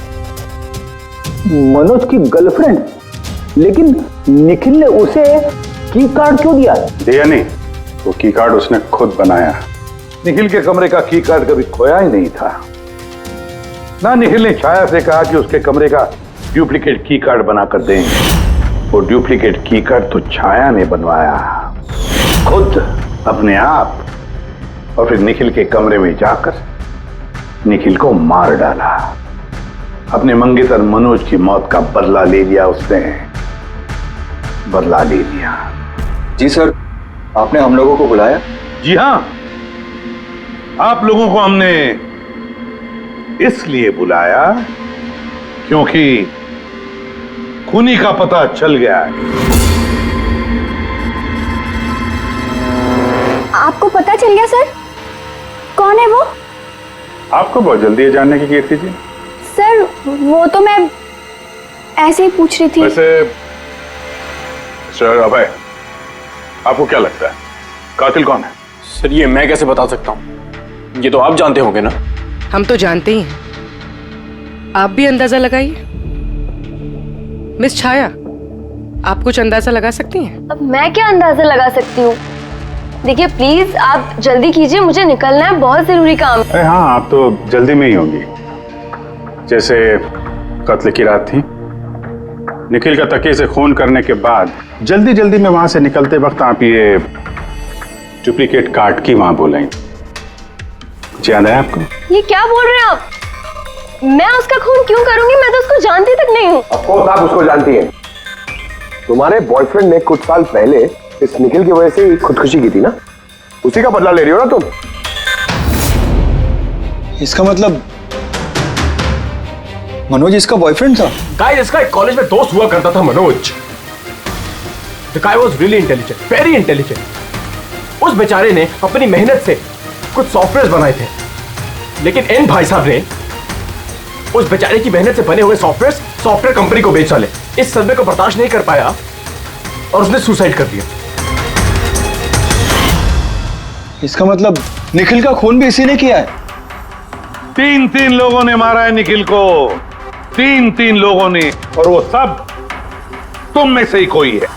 मनोज की गर्लफ्रेंड? लेकिन निखिल ने उसे की कार्ड क्यों दिया? दिया नहीं, वो की कार्ड उसने खुद बनाया। निखिल के कमरे का की कार्ड कभी खोया ही नहीं था ना। निखिल ने छाया से कहा कि उसके कमरे का डुप्लीकेट की कार्ड बनाकर देंगे। वो डुप्लीकेट की कार्ड तो छाया ने बनवाया खुद, अपने आप, और फिर निखिल के कमरे में जाकर निखिल को मार डाला। अपने मंगेतर मनोज की मौत का बदला ले लिया उसने, बदला ले लिया। जी सर, आपने हम लोगों को बुलाया? जी हां, आप लोगों को हमने इसलिए बुलाया क्योंकि खूनी का पता चल गया है। आपको पता चल गया सर? कौन है वो? आपको बहुत जल्दी है जानने की कीर्ति जी। सर वो तो मैं ऐसे ही पूछ रही थी। वैसे सर अभय, आपको क्या लगता है कातिल कौन है? सर ये मैं कैसे बता सकता हूँ, ये तो आप जानते होंगे ना। हम तो जानते ही हैं, आप भी अंदाजा लगाइए। मिस छाया, आप कुछ अंदाजा लगा सकती हैं? अब मैं क्या अंदाजा लगा सकती हूँ? देखिए प्लीज आप जल्दी कीजिए, मुझे निकलना है, बहुत जरूरी काम है। अरे हाँ, आप तो जल्दी में ही होंगी। जैसे कत्ल की रात थी, निखिल का तकिए से खून करने के बाद जल्दी जल्दी में वहां से निकलते वक्त आप ये डुप्लीकेट कार्ड की वहां बोल रही थी। कुछ याद है आपको? ये क्या बोल रहे हैं आप? मैं उसका खून क्यों करूंगी? मैं तो उसको जानती तक नहीं हूँ। ऑफ कोर्स आप उसको जानती हैं। तुम्हारे बॉयफ्रेंड ने कुछ साल पहले इस निखिल की वजह से खुदकुशी की थी ना, उसी का बदला ले रही हो ना तुम। इसका मतलब मनोज इसका बॉयफ्रेंड था? गाइस, इसका एक कॉलेज में दोस्त हुआ करता था Manoj. The guy was really intelligent, very intelligent। उस बेचारे ने अपनी मेहनत से कुछ सॉफ्टवेयर बनाए थे, लेकिन एन भाई साहब ने उस बेचारे की मेहनत से बने हुए सॉफ्टवेयर कंपनी को बेच डाले। इस सदमे को बर्दाश्त नहीं कर पाया और उसने सुसाइड कर दिया। इसका मतलब निखिल का खून भी इसी ने किया है? 3 लोगों ने मारा है निखिल को, 3 लोगों ने, और वो सब तुम में से ही कोई है।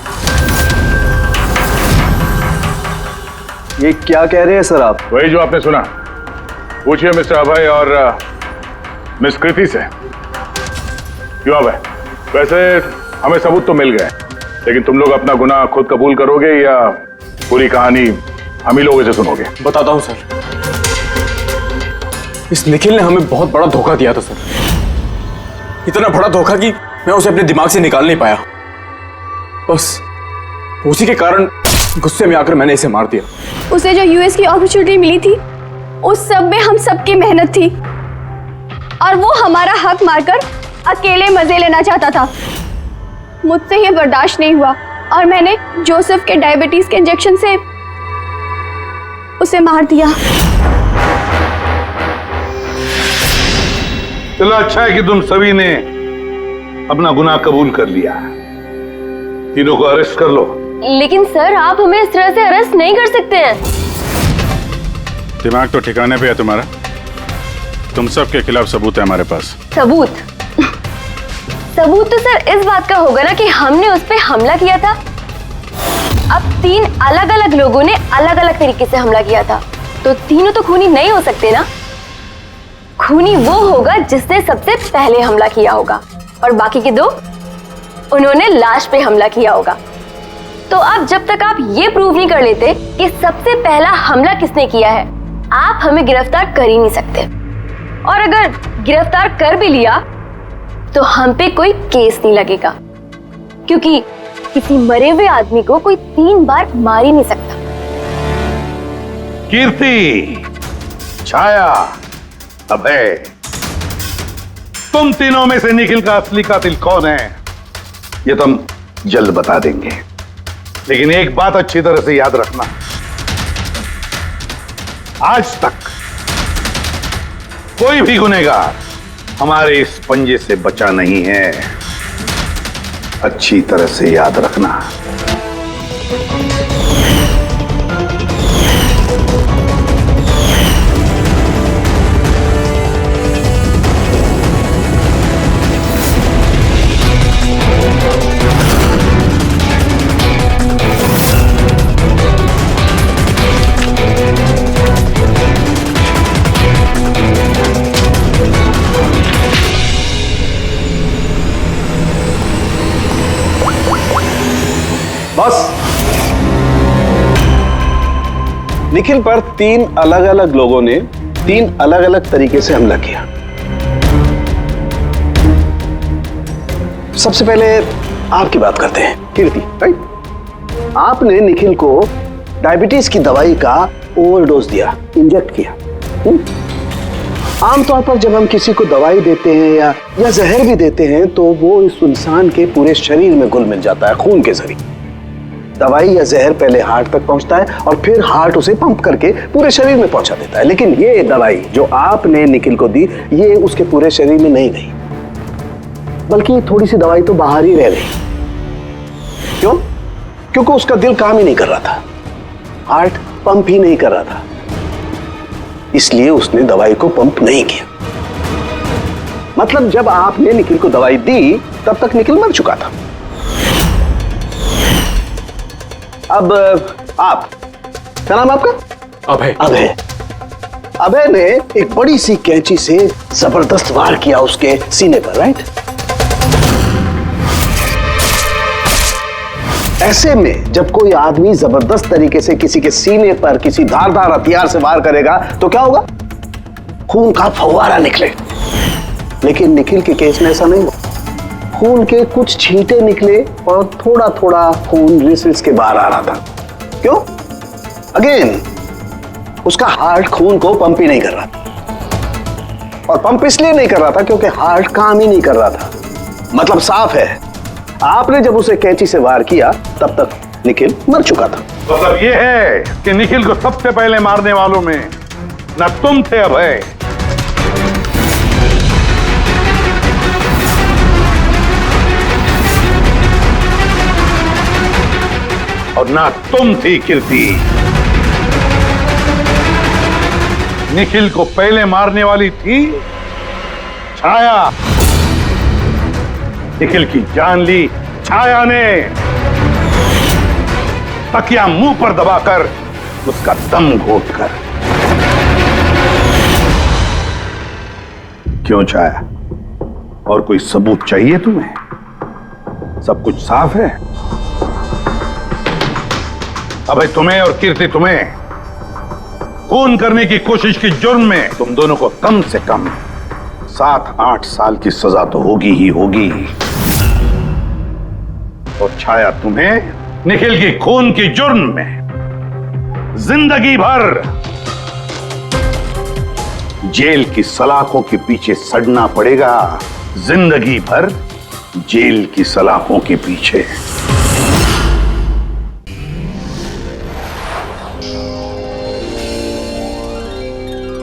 ये क्या कह रहे हैं सर आप? वही जो आपने सुना। पूछिए मिस्टर अभय और मिस कृति से। क्यों अभय? वैसे हमें सबूत तो मिल गए, लेकिन तुम लोग अपना गुनाह खुद कबूल करोगे या पूरी कहानी हम ही लोगों से सुनोगे? बताता हूं सर। इस निखिल ने हमें बहुत बड़ा धोखा दिया था सर। इतना बड़ा धोखा कि मैं उसे अपने दिमाग से निकाल नहीं पाया। बस उसी के कारण गुस्से में आकर मैंने इसे मार दिया। उसे जो यूएस की अपॉर्चुनिटी मिली थी उस सब में हम सबकी मेहनत थी और वो हमारा हक मारकर अकेले मजे लेना चाहता था। मुझसे ये बर्दाश्त नहीं हुआ और मैंने जोसेफ के डायबिटीज के इंजेक्शन से उसे मार दिया। चलो अच्छा है कि तुम सभी ने अपना गुनाह कबूल कर लिया। तीनों को अरेस्ट कर लो। लेकिन सर आप हमें इस तरह से अरेस्ट नहीं कर सकते हैं। दिमाग तो ठिकाने पे है तुम्हारा। तुम सब के खिलाफ सबूत है हमारे पास। सबूत? सबूत तो सर इस बात का होगा ना कि हमने उस पर हमला किया था। अब 3 अलग अलग लोगों ने अलग अलग तरीके से हमला किया था, तो तीनों तो खूनी नहीं हो सकते ना। खूनी वो होगा जिसने सबसे पहले हमला किया होगा और बाकी के 2 उन्होंने लाश पे हमला किया होगा। तो अब जब तक आप ये प्रूव नहीं कर लेते कि सबसे पहला हमला किसने किया है, आप हमें गिरफ्तार कर ही नहीं सकते। और अगर गिरफ्तार कर भी लिया तो हम पे कोई केस नहीं लगेगा, क्योंकि किसी मरे हुए आदमी को कोई 3 बार मार ही नहीं सकता। कीर्ति, छाया, अभय, तुम तीनों में से निखिल का असली कातिल कौन है ये तुम जल्द बता देंगे। लेकिन एक बात अच्छी तरह से याद रखना, आज तक कोई भी गुनहगार हमारे इस पंजे से बचा नहीं है। अच्छी तरह से याद रखना। बस निखिल पर 3 अलग अलग लोगों ने 3 अलग अलग तरीके से हमला किया। सबसे पहले आपकी बात करते हैं, कीर्ति, राइट? आपने निखिल को डायबिटीज की दवाई का ओवरडोज दिया, इंजेक्ट किया। आमतौर पर जब हम किसी को दवाई देते हैं या जहर भी देते हैं तो वो इस इंसान के पूरे शरीर में घुल मिल जाता है खून के जरिए। दवाई या जहर पहले हार्ट तक पहुंचता है और फिर हार्ट उसे पंप करके पूरे शरीर में पहुंचा देता है। लेकिन ये दवाई जो आपने निखिल को दी, ये उसके पूरे शरीर में नहीं गई, बल्कि थोड़ी सी दवाई तो बाहर ही रह गई। क्यों? क्योंकि उसका दिल काम ही नहीं कर रहा था, हार्ट पंप ही नहीं कर रहा था, इसलिए उसने दवाई को पंप नहीं किया। मतलब जब आपने निखिल को दवाई दी तब तक निखिल मर चुका था। अब आप, क्या नाम आपका? अभय। अभय। अभय ने एक बड़ी सी कैंची से जबरदस्त वार किया उसके सीने पर, राइट? ऐसे में जब कोई आदमी जबरदस्त तरीके से किसी के सीने पर किसी धारदार हथियार से वार करेगा तो क्या होगा? खून का फव्वारा निकले। लेकिन निखिल के केस में ऐसा नहीं हुआ। खून के कुछ छींटे निकले और थोड़ा थोड़ा खून रिस के बाहर आ रहा था। क्यों? अगेन उसका हार्ट खून को पंप ही नहीं कर रहा था, और पंप इसलिए नहीं कर रहा था क्योंकि हार्ट काम ही नहीं कर रहा था। मतलब साफ है, आपने जब उसे कैंची से वार किया तब तक निखिल मर चुका था। मतलब ये है कि निखिल को सबसे पहले मारने वालों में न तुम थे अभय, और ना तुम थी कीर्ति। निखिल को पहले मारने वाली थी छाया। निखिल की जान ली छाया ने, तकिया मुंह पर दबाकर उसका दम घोटकर। क्यों छाया, और कोई सबूत चाहिए तुम्हें? सब कुछ साफ है। अबे तुम्हें और कीर्ति तुम्हें खून करने की कोशिश की जुर्म में तुम दोनों को कम से कम 7-8 साल की सजा तो होगी ही होगी। और छाया, तुम्हें निखिल की खून की जुर्म में जिंदगी भर जेल की सलाखों के पीछे सड़ना पड़ेगा। जिंदगी भर जेल की सलाखों के पीछे।